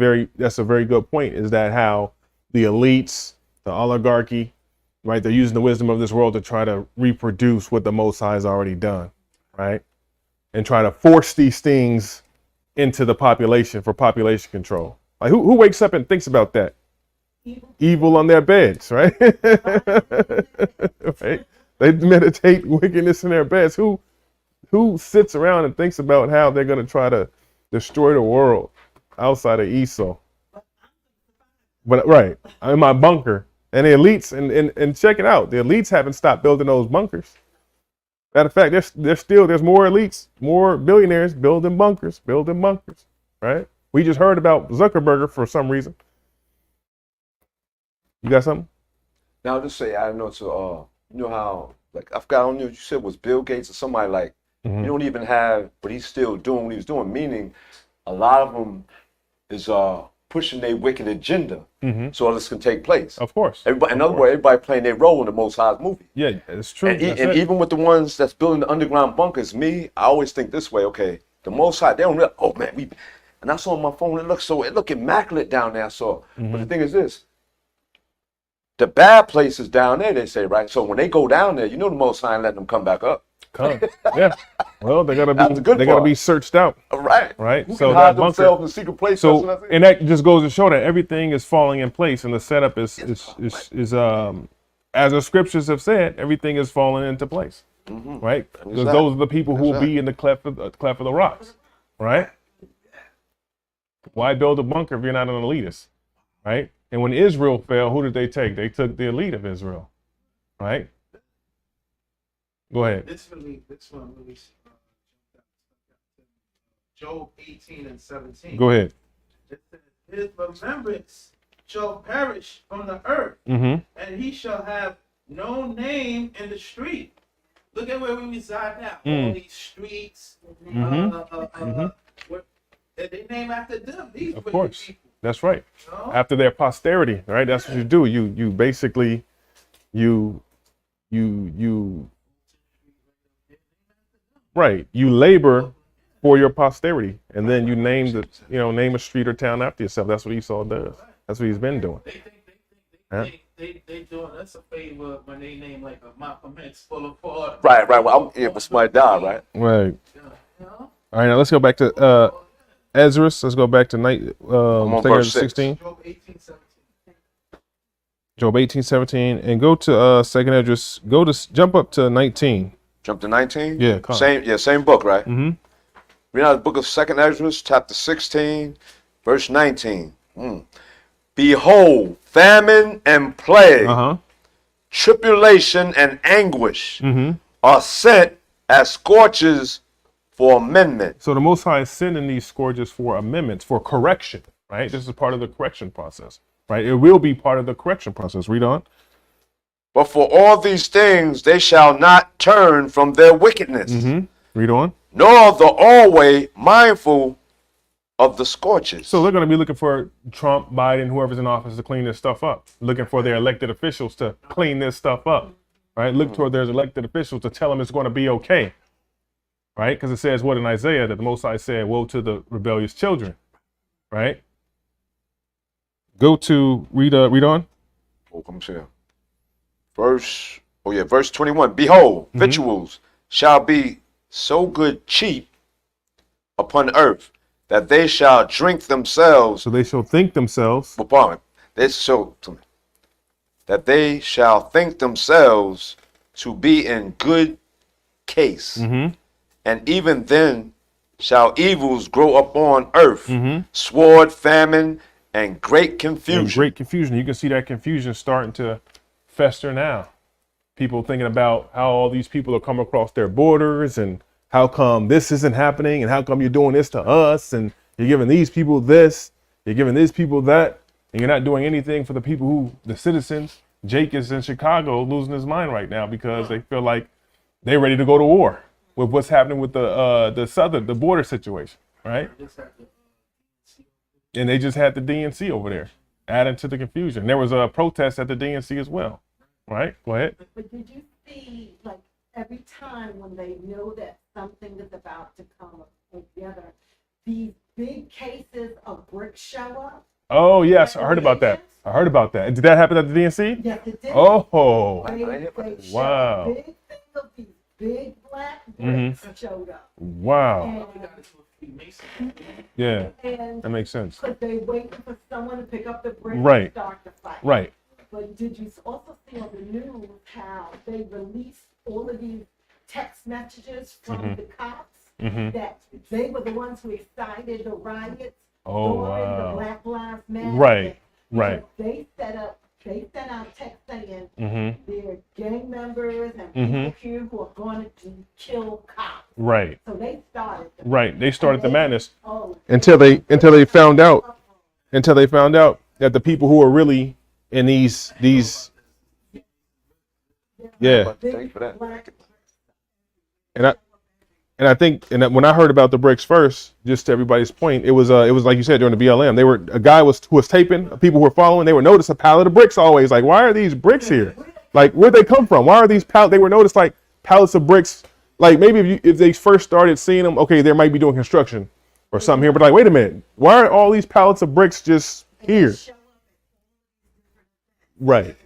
very good point, is that how the elites, the oligarchy, right, they're using the wisdom of this world to try to reproduce what the Most High has already done, right? And try to force these things into the population for population control. Like who wakes up and thinks about that? Evil on their beds, right? Right? They meditate wickedness in their beds. Who sits around and thinks about how they're going to try to destroy the world outside of Esau? But right, I'm in my bunker, and the elites, and check it out, the elites haven't stopped building those bunkers. Matter of fact, there's more elites, more billionaires building bunkers, right? We just heard about Zuckerberg for some reason. You got something? Now, just say, I know, so, you know how, like, I forgot, I don't know what you said was Bill Gates or somebody, like, you don't even have, but he's still doing what he was doing, meaning a lot of them is pushing their wicked agenda so this can take place. Of course. Everybody, in other words, everybody playing their role in the Most High's movie. Yeah, it's true. And even with the ones that's building the underground bunkers, I always think this way, okay, the Most High, they don't realize, oh man, and I saw on my phone, it looked immaculate down there, so, but the thing is this, the bad places down there, they say, right? So when they go down there, the Most High ain't letting them come back up. Yeah. Well, they gotta be searched out. Right. Right. Who So can hide that bunker, themselves in secret places. so and that just goes to show that everything is falling in place, and the setup is as the scriptures have said, everything is falling into place. Right. Because those are the people who will be in the cleft of the rocks. Right. Why build a bunker if you're not an elitist? Right. And when Israel fell, who did they take? They took the elite of Israel. Right. Go ahead. This one really Job 18 and 17. Go ahead. It says, his remembrance shall perish from the earth, Mm-hmm. and he shall have no name in the street. Look at where we reside now. All these streets, they name after them. These Of course. people. That's right. No? After their posterity, right? That's what you do. You basically you right. You labor for your posterity, and then you name name a street or town after yourself. That's what Esau does. That's what he's been doing. They doing us a favor when they name like a Malcolm X Boulevard. Right. Well, but somebody died, right? Right. All right. Now let's go back to Ezra. Let's go back to verse 16. Job 18:17. Job 18:17, and go to second Esdras. Jump up to 19. Jump to 19? Yeah, come on. Same book, right? Mm-hmm. Read out the book of second Esdras, chapter 16, verse 19. Behold, famine and plague, tribulation and anguish are sent as scorches for amendment. So the Most High is sending these scourges for amendments, for correction, right? This is part of the correction process, right? It will be part of the correction process. Read on. But for all these things they shall not turn from their wickedness, Read on. nor the always mindful of the scorches. So they're going to be looking for Trump, Biden, whoever's in office to clean this stuff up, looking for their elected officials to clean this stuff up, right? Look toward their elected officials to tell them it's going to be okay, right? Because it says what in Isaiah that the Most High said, woe to the rebellious children, right? Go to, read on. Oh, come here. Verse 21. Behold, victuals shall be so good cheap upon earth that they shall drink themselves. So they shall think themselves. That they shall think themselves to be in good case. And even then shall evils grow upon earth, sword, famine, and great confusion. And great confusion. You can see that confusion starting to fester now. People thinking about how all these people are coming across their borders and how come this isn't happening and how come you're doing this to us and you're giving these people this, you're giving these people that, and you're not doing anything for the people who, the citizens. Jake is in Chicago losing his mind right now because they feel like they're ready to go to war with what's happening with the border situation, right? And they just had the DNC over there, adding to the confusion. There was a protest at the DNC as well, right? Go ahead. But did you see, like, every time when they know that something is about to come together, these big cases of bricks show up? Oh, yes, I heard about that. Did that happen at the DNC? Yes, it did. Oh, wow. Big thing of these big black bricks showed up. Wow. Yeah, and that makes sense. Because they waiting for someone to pick up the bricks Right. and start the fight. Right. But did you also see on the news how they released all of these text messages from the cops that they were the ones who excited the riots during the Black Lives Matter? Right. They sent out text saying they're gang members and people here who are going to kill cops. Right. So they started. They started the madness until they found out that the people who are really in these Thanks for that. And I think when I heard about the bricks first, just to everybody's point, it was like you said during the BLM. A guy who was taping, people who were following, they would notice a pallet of bricks always. Like, why are these bricks here? Like, where'd they come from? Why are these pallets? They were noticed like pallets of bricks. Like maybe if they first started seeing them, okay, they might be doing construction or something here. But like, wait a minute, why are all these pallets of bricks just here? Right.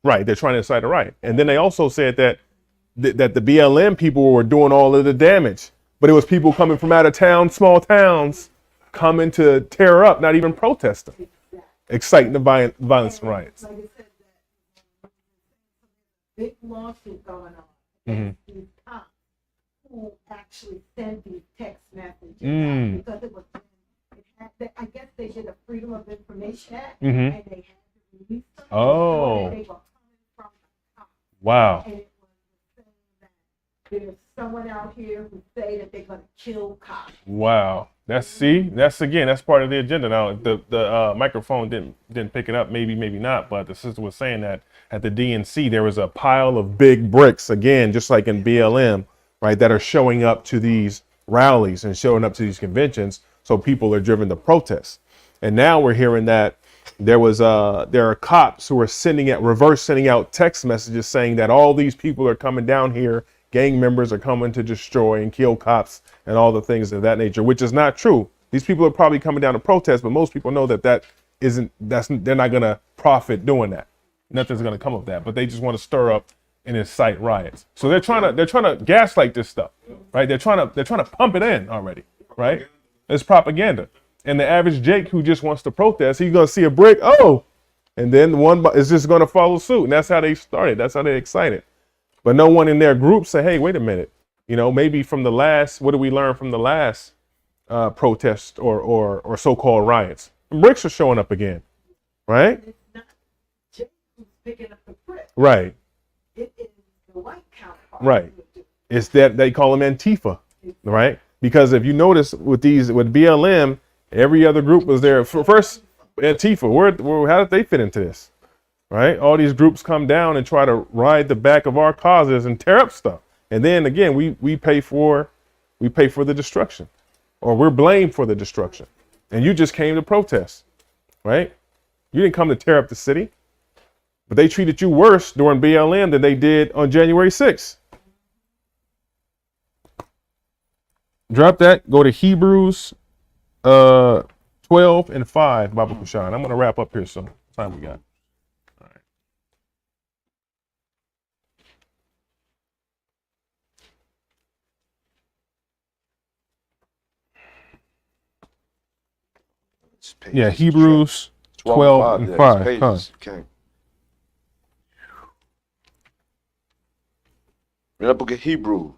They're trying to incite a riot. And then they also said that the BLM people were doing all of the damage, but it was people coming from out of town, small towns, coming to tear up, not even protesting, exciting the violence and riots. Like I said, that big lawsuit going on against these cops who actually sent these text messages out because it was. I guess they did a Freedom of Information Act, and they had to release them. Oh. They were coming from the cops. Wow. And it was saying that there's someone out here who say that they're going to kill cops. Wow. That's part of the agenda. Now the microphone didn't pick it up, maybe not, but the sister was saying that at the DNC there was a pile of big bricks, again, just like in BLM, right, that are showing up to these rallies and showing up to these conventions. So people are driven to protest. And now we're hearing that there are cops who are reverse sending out text messages saying that all these people are coming down here, gang members are coming to destroy and kill cops and all the things of that nature, which is not true. These people are probably coming down to protest, but most people know that they're not going to profit doing that. Nothing's going to come of that, but they just want to stir up and incite riots. So they're trying to gaslight this stuff, right? They're trying to pump it in already, right? It's propaganda. And the average Jake who just wants to protest, he's going to see a brick, and then one is just going to follow suit. And that's how they started. That's how they excited. But no one in their group say, hey, wait a minute. Maybe from the last, what did we learn from the last protests or so-called riots. And bricks are showing up again, right? It's not Jake who's picking up the brick. Right. It is the white counterpart. Right. It's that they call them Antifa, right? Because if you notice with BLM, every other group was there. First, Antifa, how did they fit into this? Right? All these groups come down and try to ride the back of our causes and tear up stuff. And then again, we pay for the destruction, or we're blamed for the destruction. And you just came to protest, right? You didn't come to tear up the city, but they treated you worse during BLM than they did on January 6th. Drop that. Go to Hebrews 12 and 5, Baba Kushan. I'm going to wrap up here soon. What time we got? All right. Yeah, Hebrews 12 and 5. Okay. Read the book of Hebrews.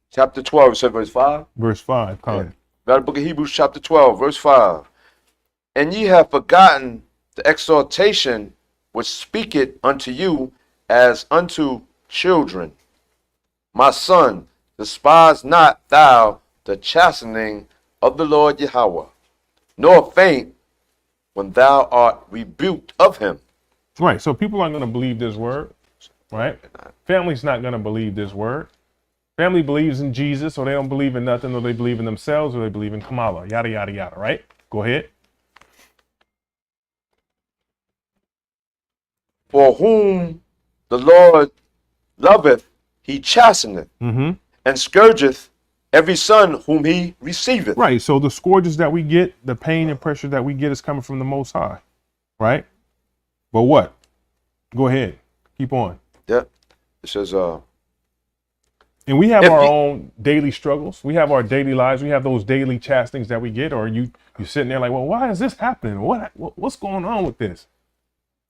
Chapter 12, said verse 5. Verse 5. Yeah. Read the book of Hebrews, chapter 12, verse 5. And ye have forgotten the exhortation which speaketh unto you as unto children. My son, despise not thou the chastening of the Lord Yahweh, nor faint when thou art rebuked of him. Right. So people aren't going to believe this word, right? Family's not going to believe this word. Family believes in Jesus, or they don't believe in nothing, or they believe in themselves, or they believe in Kamala, yada, yada, yada, right? Go ahead. For whom the Lord loveth, he chasteneth, and scourgeth every son whom he receiveth. Right. So the scourges that we get, the pain and pressure that we get is coming from the Most High, right? But what? Go ahead. Keep on. Yeah. It says, and we have our own daily struggles. We have our daily lives. We have those daily chastenings that we get. Or you sitting there like, well, why is this happening? What's going on with this?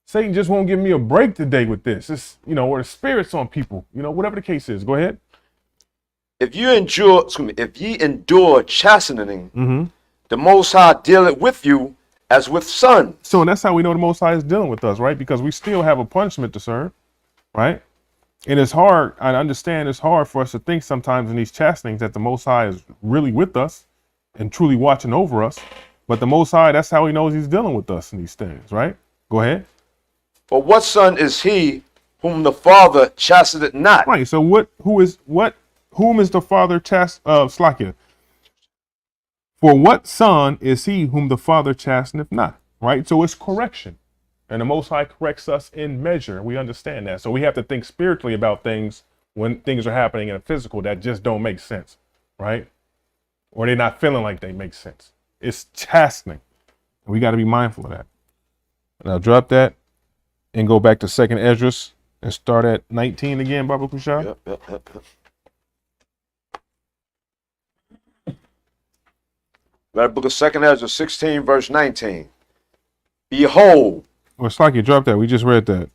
Satan just won't give me a break today with this. It's, or the spirits on people, whatever the case is. Go ahead. If ye endure chastening, the Most High dealeth with you as with sons. So that's how we know the Most High is dealing with us, right? Because we still have a punishment to serve, right? And it's hard. I understand it's hard for us to think sometimes in these chastenings that the Most High is really with us and truly watching over us. But the Most High, that's how he knows he's dealing with us in these things, right? Go ahead. For what son is he whom the Father chasteneth not? Right. So whom is the Father Slakia? For what son is he whom the Father chasteneth not? Right. So it's correction. And the Most High corrects us in measure. We understand that. So we have to think spiritually about things when things are happening in a physical that just don't make sense, right? Or they're not feeling like they make sense. It's chastening. We got to be mindful of that. Now drop that and go back to 2nd Esdras and start at 19 again, Baba Kusha. Yep. That book of 2nd Esdras 16, verse 19. Behold. Well, it's like you dropped that. We just read that.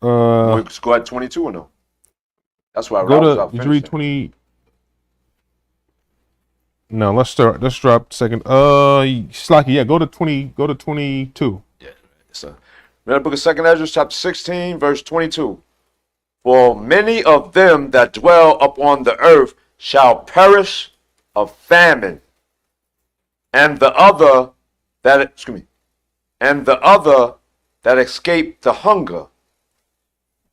Let's go at 22 or no? That's why I did you read 20? No, let's drop second. Slacky, yeah, go to 22. Yeah, so read the book of 2nd Esdras, chapter 16, verse 22. For many of them that dwell upon the earth shall perish of famine, and the other that escape the hunger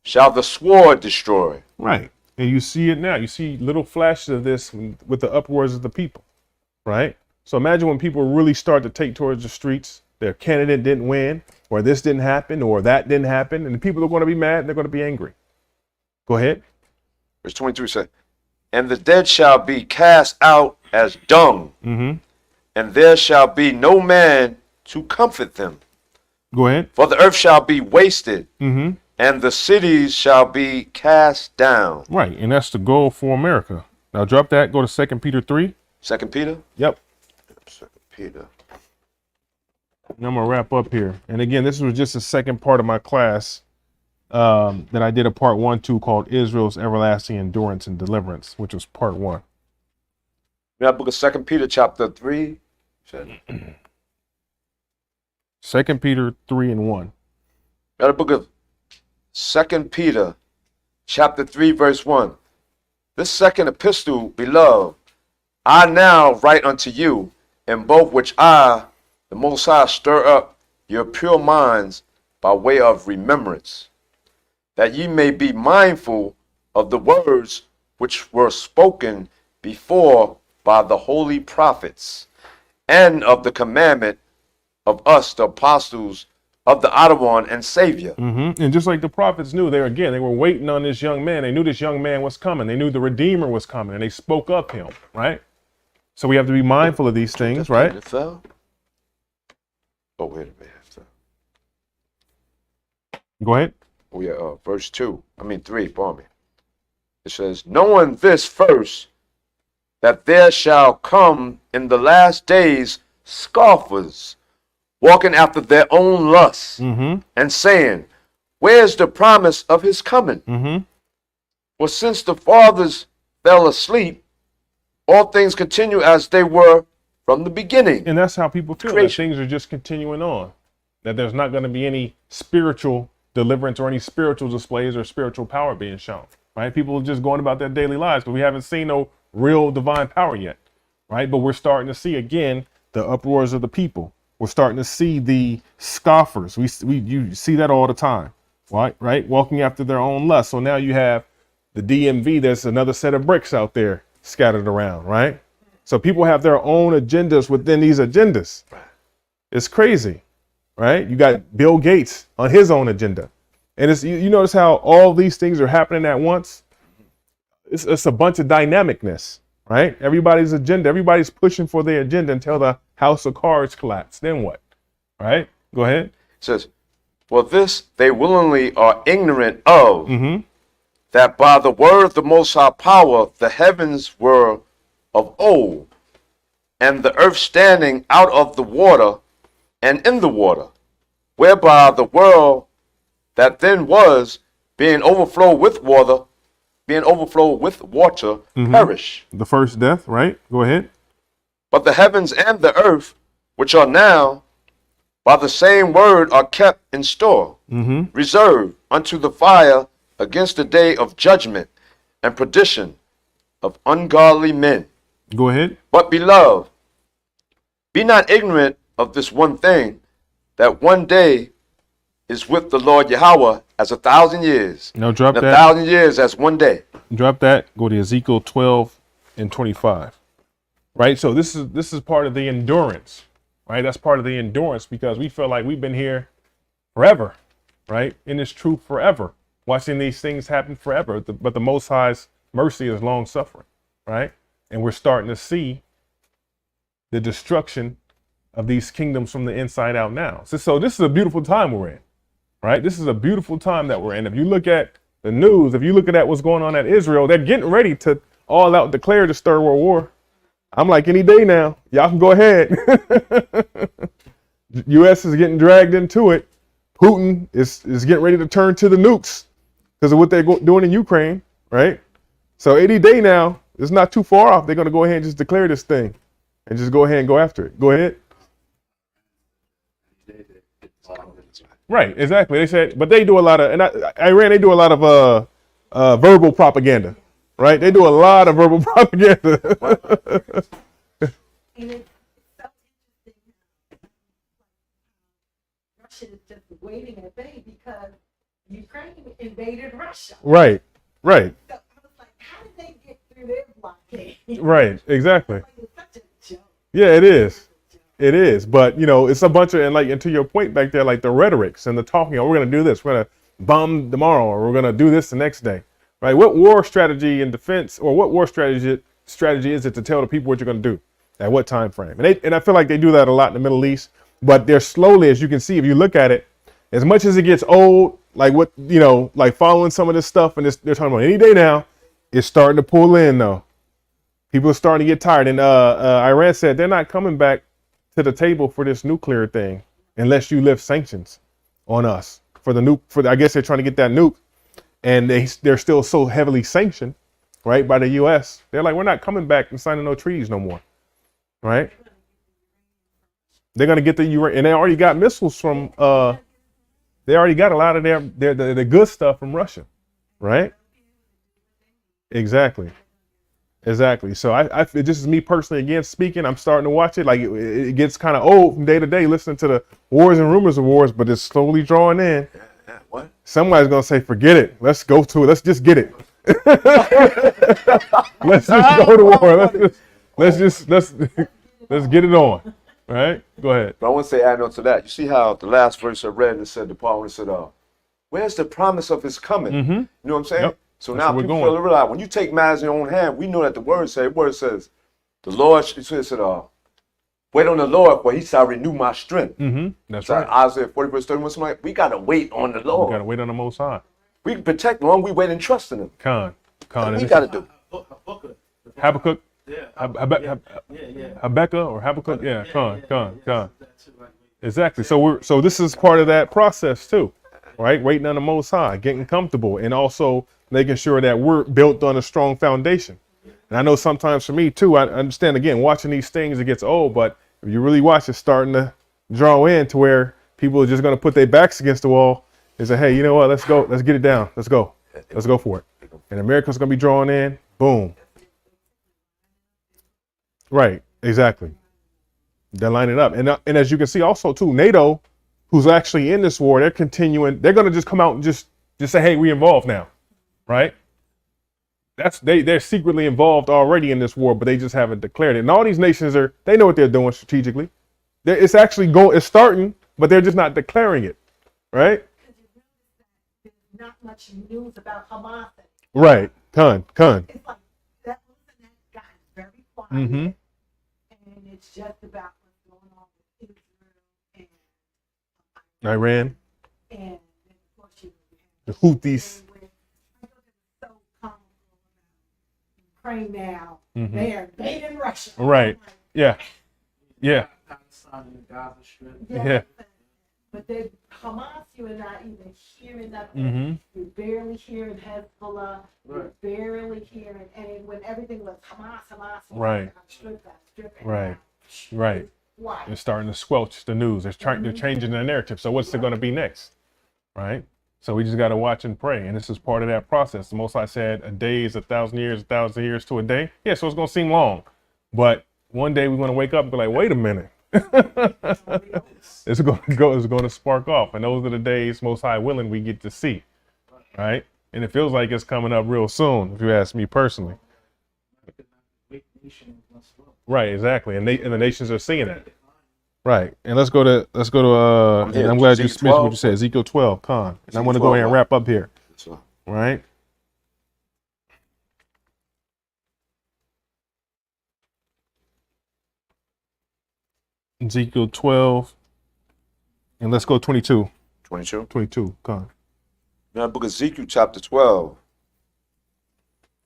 shall the sword destroy. Right. And you see it now. You see little flashes of this with the upwards of the people, right? So imagine when people really start to take towards the streets, their candidate didn't win, or this didn't happen, or that didn't happen, and the people are going to be mad and they're going to be angry. Go ahead. Verse 23 says, and the dead shall be cast out as dung, and there shall be no man to comfort them. Go ahead. For the earth shall be wasted, and the cities shall be cast down. Right, and that's the goal for America. Now drop that. Go to 2 Peter 3. 2 Peter? Yep. 2 Peter. And I'm going to wrap up here. And again, this was just the second part of my class that I did a part 1 to called Israel's Everlasting Endurance and Deliverance, which was part 1. That book of 2 Peter chapter 3. 2 Peter 3 and 1. That book of 2 Peter chapter 3 verse 1. This second epistle, beloved, I now write unto you, in both which I, the Most High, stir up your pure minds by way of remembrance, that ye may be mindful of the words which were spoken before by the holy prophets, and of the commandment of us, the apostles of the outer one and Savior. And just like the prophets knew, they were waiting on this young man. They knew this young man was coming. They knew the Redeemer was coming, and they spoke of him, right? So we have to be mindful of these things, right? It fell. Oh, wait a minute. Go ahead. Oh, yeah, verse 3, pardon me. It says, knowing this first, that there shall come in the last days scoffers, walking after their own lusts, and saying, where's the promise of his coming? Well, since the fathers fell asleep, all things continue as they were from the beginning. And that's how people feel, that things are just continuing on, that there's not going to be any spiritual deliverance or any spiritual displays or spiritual power being shown, right? People are just going about their daily lives, but we haven't seen no real divine power yet, right? But we're starting to see, again, the uproars of the people. We're starting to see the scoffers. You see that all the time, right? Walking after their own lust. So now you have the DMV. There's another set of bricks out there scattered around, right? So people have their own agendas within these agendas. It's crazy, right? You got Bill Gates on his own agenda. And it's, you notice how all these things are happening at once? It's a bunch of dynamicness, right? Everybody's agenda, everybody's pushing for their agenda until the house of cards collapse. Then what? Right? Go ahead. It says, well, this they willingly are ignorant of, that by the word of the Most High power, the heavens were of old, and the earth standing out of the water and in the water, whereby the world that then was, being overflowed with water, perish. The first death, right? Go ahead. But the heavens and the earth, which are now by the same word, are kept in store, reserved unto the fire against the day of judgment and perdition of ungodly men. Go ahead. But beloved, be not ignorant of this one thing, that one day is with the Lord Yahweh as 1,000 years. Now drop that. 1,000 years as one day. Drop that. Go to Ezekiel 12 and 25. Right. So this is part of the endurance, right? That's part of the endurance, because we feel like we've been here forever, right? In this truth forever, watching these things happen forever. But the Most High's mercy is long suffering, right? And we're starting to see the destruction of these kingdoms from the inside out now. So this is a beautiful time we're in, right? This is a beautiful time that we're in. If you look at the news, if you look at what's going on at Israel, they're getting ready to all out declare the Third World War. I'm like, any day now, y'all can go ahead. U.S. is getting dragged into it. Putin is getting ready to turn to the nukes because of what they're doing in Ukraine, right? So any day now, it's not too far off. They're going to go ahead and just declare this thing and just go ahead and go after it. Go ahead. Right, exactly. They said, but they do a lot of, and Iran, they do a lot of verbal propaganda, right? They do a lot of verbal propaganda. And it's so interesting. Russia is just waiting in vain because Ukraine invaded Russia. Right. So I was like, how did they get through their blockade? Right, exactly. Like, it's such a joke. Yeah, it is. It is. But, it's a bunch of, and to your point back there, like the rhetorics and the talking, we're going to do this, we're going to bomb tomorrow, or we're going to do this the next day, right? What war strategy in defense, or what war strategy is it to tell the people what you're going to do at what time frame? And I feel like they do that a lot in the Middle East, but they're slowly, as you can see, if you look at it, as much as it gets old, like what, like following some of this stuff, and they're talking about any day now, it's starting to pull in though. People are starting to get tired. And Iran said they're not coming back to the table for this nuclear thing unless you lift sanctions on us for the nuke. I guess they're trying to get that nuke, and they're still so heavily sanctioned right, by the U.S. They're like, we're not coming back and signing no treaties no more, right? They're gonna get the uranium, and they already got missiles from. They already got a lot of their good stuff from Russia, right? Exactly. So I this is me personally again speaking. I'm starting to watch it. Like it gets kind of old from day to day listening to the wars and rumors of wars, but it's slowly drawing in. What? Somebody's gonna say, forget it. Let's go to it. Let's just get it. Let's just go to war. Let's get it on. Right? Go ahead. But I want to say, add on to that. You see how the last verse I read and said the part when it said, where's the promise of his coming? Mm-hmm. You know what I'm saying? Yep. So That's now where people we're going. feel realize when you take matters in your own hand, we know that the word says, the Lord, it said, wait on the Lord, for he shall renew my strength. Mm-hmm. That's so right. Isaiah 40 verse 31, something like, we got to wait on the Lord. We got to wait on the Most High. We can protect the one we wait and trust in him. Con. We got to do. Habakkuk. Yeah. Habakkuk or Habakkuk. Yeah. Con. Exactly. So this is part of that process too, right? Waiting on the Most High, getting comfortable, and also making sure that we're built on a strong foundation. And I know sometimes for me too, I understand again, watching these things, it gets old, but if you really watch, it's starting to draw in to where people are just going to put their backs against the wall and say, hey, you know what? Let's go. Let's get it down. Let's go. Let's go for it. And America's going to be drawing in. Boom. Right. Exactly. They're lining up. And as you can see also too, NATO, who's actually in this war, they're continuing. They're going to just come out and just say, hey, we involved now. Right. They're secretly involved already in this war, but they just haven't declared it. And all these nations they know what they're doing strategically. It's actually it's starting, but they're just not declaring it. Right. There's not much news about Hamas. Right. Con. It's like that got very quiet. Mm-hmm. And it's just about what's going on with Israel and Iran. And of course the Houthis. So comical about Ukraine now. Mm-hmm. They are invading Russia. Right. Yeah. Yeah. Yeah. But Hamas, you are not even hearing nothing. Mm-hmm. You're barely hearing Hezbollah. You're barely hearing when everything was Hamas. Right. Right. Right. Why? They're starting to squelch the news. They're changing the narrative. So what's going to be next? Right. So we just got to watch and pray. And this is part of that process. The Most High said a day is 1,000 years, 1,000 years to a day. Yeah. So it's going to seem long, but one day we're going to wake up and be like, wait a minute. It's going to spark off. And those are the days, Most High willing, we get to see. Right. And it feels like it's coming up real soon, if you ask me personally. Right, exactly. And the nations are seeing it. Right. And let's go to and I'm glad you mentioned what you said, Ezekiel 12, Con. And I'm going to go ahead and wrap up here. Right. Ezekiel 12. And let's go 22. 22, Con. Now, book of Ezekiel chapter 12,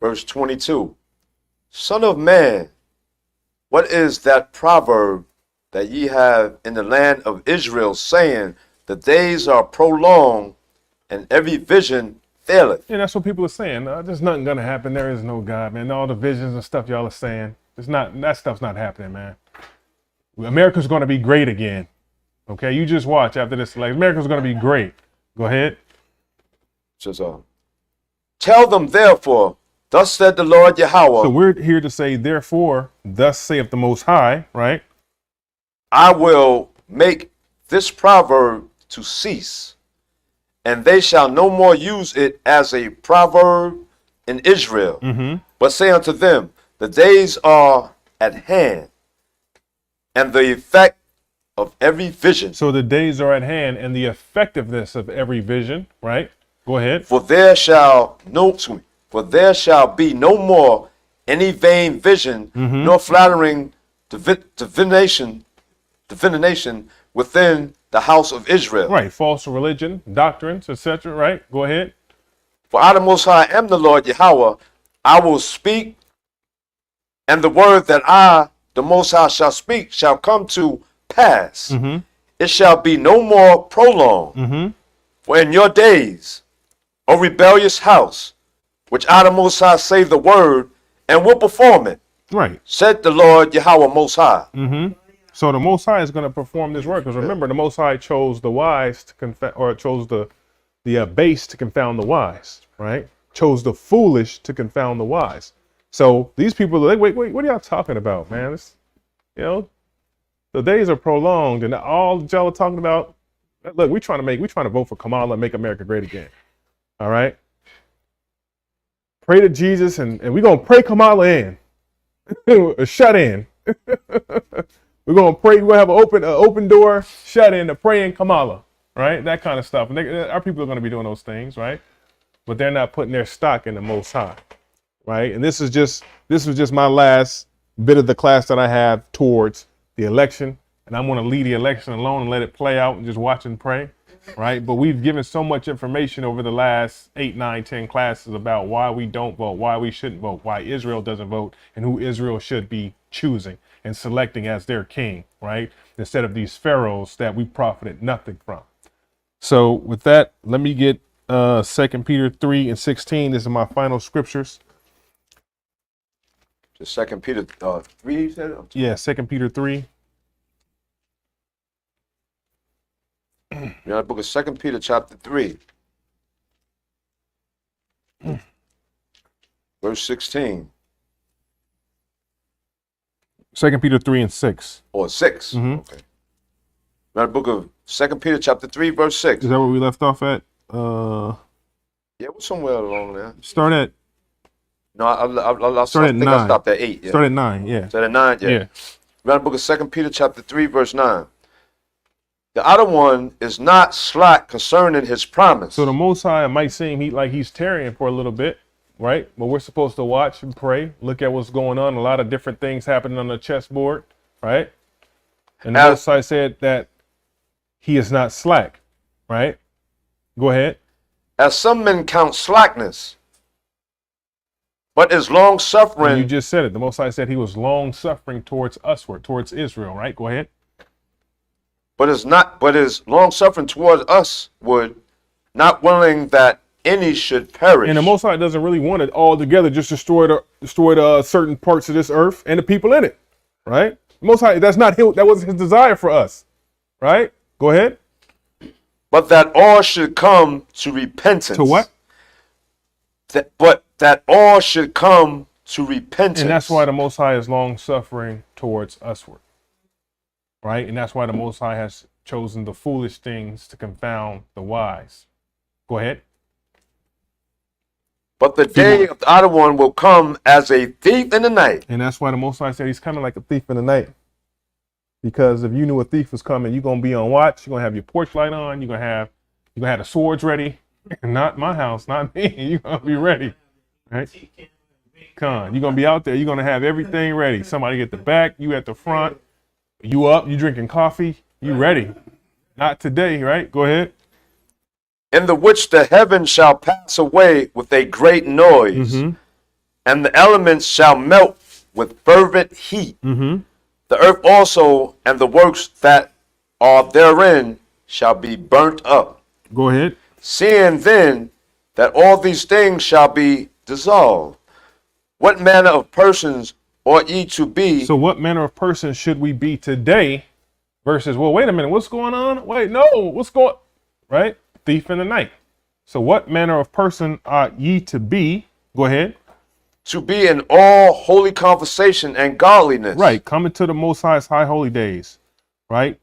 verse 22. Son of man, what is that proverb that ye have in the land of Israel, saying, the days are prolonged, and every vision faileth? Yeah, that's what people are saying. There's nothing going to happen. There is no God, man. All the visions and stuff y'all are saying, that stuff's not happening, man. America's going to be great again. Okay, you just watch after this. Like, America's going to be great. Go ahead. Says, tell them, therefore, thus said the Lord Yahweh. So we're here to say, therefore, thus saith the Most High, right? I will make this proverb to cease, and they shall no more use it as a proverb in Israel, but say unto them, the days are at hand, and the effect of every vision. So the days are at hand, and the effectiveness of every vision, right? Go ahead. For there shall be no more any vain vision, nor flattering divination within the house of Israel. Right, false religion, doctrines, etc. Right, go ahead. For I, the Most High, am the Lord Yahweh. I will speak, and the word that I, the Most High, shall speak shall come to pass. It shall be no more prolonged. For in your days, O rebellious house, which I the Most High say the word, and will perform it. Right. Said the Lord Yahweh Most High. So the Most High is going to perform this work. Because remember, the Most High chose the wise to chose the base to confound the wise, right? Chose the foolish to confound the wise. So these people are like, wait, what are y'all talking about, man? This, the days are prolonged, and all y'all are talking about. Look, we trying to vote for Kamala and make America great again. All right. Pray to Jesus, and we're gonna pray Kamala in, shut in. We're gonna pray. We're gonna have an open door, shut in to pray in Kamala, right? That kind of stuff. And our people are gonna be doing those things, right? But they're not putting their stock in the Most High, right? And this was just my last bit of the class that I have towards the election, and I'm gonna leave the election alone and let it play out and just watch and pray, right? But we've given so much information over the last 8, 9, 10 classes about why we don't vote, why we shouldn't vote, why Israel doesn't vote, and who Israel should be choosing and selecting as their king, right? Instead of these pharaohs that we profited nothing from. So with that, let me get 2 Peter 3 and 16. This is my final scriptures. Just 2 Peter 3, you said? Yeah, 2 Peter 3. We're in the book of 2 Peter chapter 3. Verse 16. 2 Peter 3 and 6. Or 6. Okay. We're in the book of 2 Peter chapter 3, verse 6. Is that where we left off at? Yeah, we're somewhere along there. Start at. No, I start at 9. I stopped at 8. Yeah. Start at 9, yeah. Start at 9, yeah. We're in the book of 2 Peter chapter 3, verse 9. The other one is not slack concerning his promise. So the Most High might seem like he's tarrying for a little bit, right? But we're supposed to watch and pray, look at what's going on. A lot of different things happening on the chessboard, right? And the Most High said that he is not slack, right? Go ahead. As some men count slackness, but is long suffering. You just said it. The Most High said he was long suffering towards usward, towards Israel, right? Go ahead. But is long suffering towards us, not willing that any should perish. And the Most High doesn't really want it all together, just destroy the certain parts of this earth and the people in it, right? The Most High, that wasn't his desire for us, right? Go ahead. But that all should come to repentance. To what? But that all should come to repentance. And that's why the Most High is long suffering towards usward. Right? And that's why the Most High has chosen the foolish things to confound the wise. Go ahead. But the day of the other one will come as a thief in the night. And that's why the Most High said he's coming like a thief in the night. Because if you knew a thief was coming, you're going to be on watch. You're going to have your porch light on. You're going to have the swords ready. Not my house, not me. You're going to be ready. Right? You're going to be out there. You're going to have everything ready. Somebody at the back, you at the front. You up, you drinking coffee, you ready. Not today, right? Go ahead. In the which the heavens shall pass away with a great noise, and the elements shall melt with fervent heat. The earth also and the works that are therein shall be burnt up. Go ahead. Seeing then that all these things shall be dissolved, what manner of persons ought ye to be? So what manner of person should we be today versus, well, wait a minute, what's going on? Wait, no, what's going, right? Thief in the night. So what manner of person ought ye to be? Go ahead. To be in all holy conversation and godliness. Right, coming to the Most High's high holy days, right?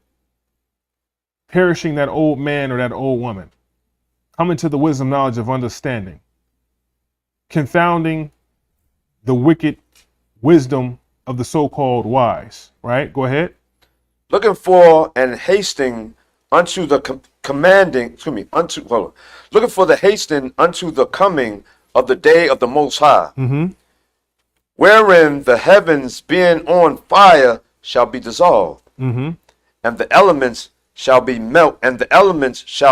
Perishing that old man or that old woman. Coming to the wisdom, knowledge of understanding. Confounding the wicked wisdom of the so-called wise, right? Go ahead. Looking for and hasting unto the looking for the hastening unto the coming of the day of the Most High, wherein the heavens being on fire shall be dissolved, and the elements shall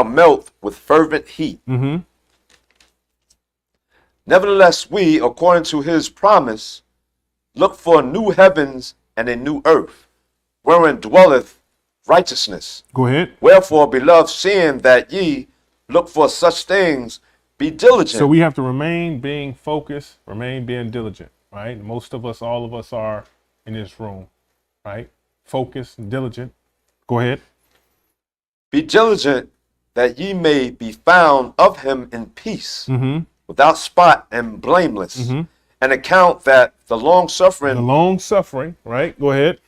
melt with fervent heat. Nevertheless, we, according to his promise, look for new heavens and a new earth, wherein dwelleth righteousness. Go ahead. Wherefore, beloved, seeing that ye look for such things, Be diligent. So we have to remain being focused, remain being diligent, right? Most of us, all of us are in this room, right? Focused and diligent. Go ahead. Be diligent that ye may be found of him in peace, without spot and blameless, and account that the long suffering, right? Go ahead.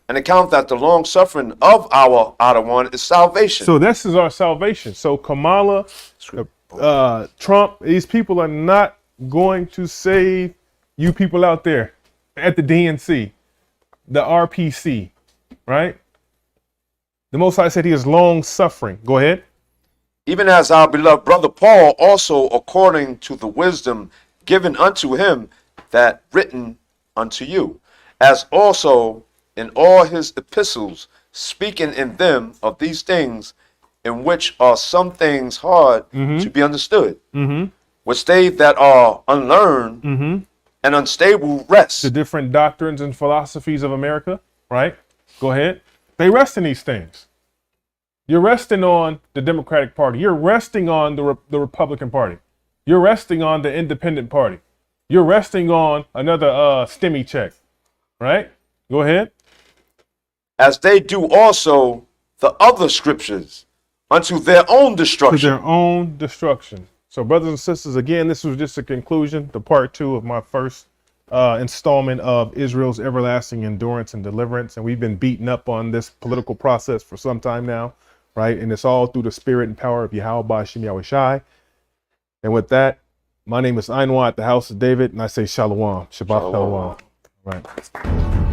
And account that the long suffering of our outer one is salvation. So this is our salvation. So Kamala, Trump, these people are not going to save you people out there at the DNC, the RPC, right? The Most High said he is long suffering. Go ahead. Even as our beloved brother Paul also, according to the wisdom given unto him, that written unto you, as also in all his epistles, speaking in them of these things, in which are some things hard to be understood, which they that are unlearned and unstable rest. The different doctrines and philosophies of America, right? Go ahead. They rest in these things. You're resting on the Democratic Party. You're resting on the Republican Party. You're resting on the Independent Party. You're resting on another STEMI check, right? Go ahead. As they do also the other scriptures unto their own destruction. To their own destruction. So brothers and sisters, again, this was just a conclusion, the part 2 of my first installment of Israel's everlasting endurance and deliverance. And we've been beaten up on this political process for some time now, right? And it's all through the spirit and power of Yahweh Ba'Shem Yahweh Shai. And with that, my name is Aynwah at the House of David, and I say Shalom. Shabbat Shalom. Right.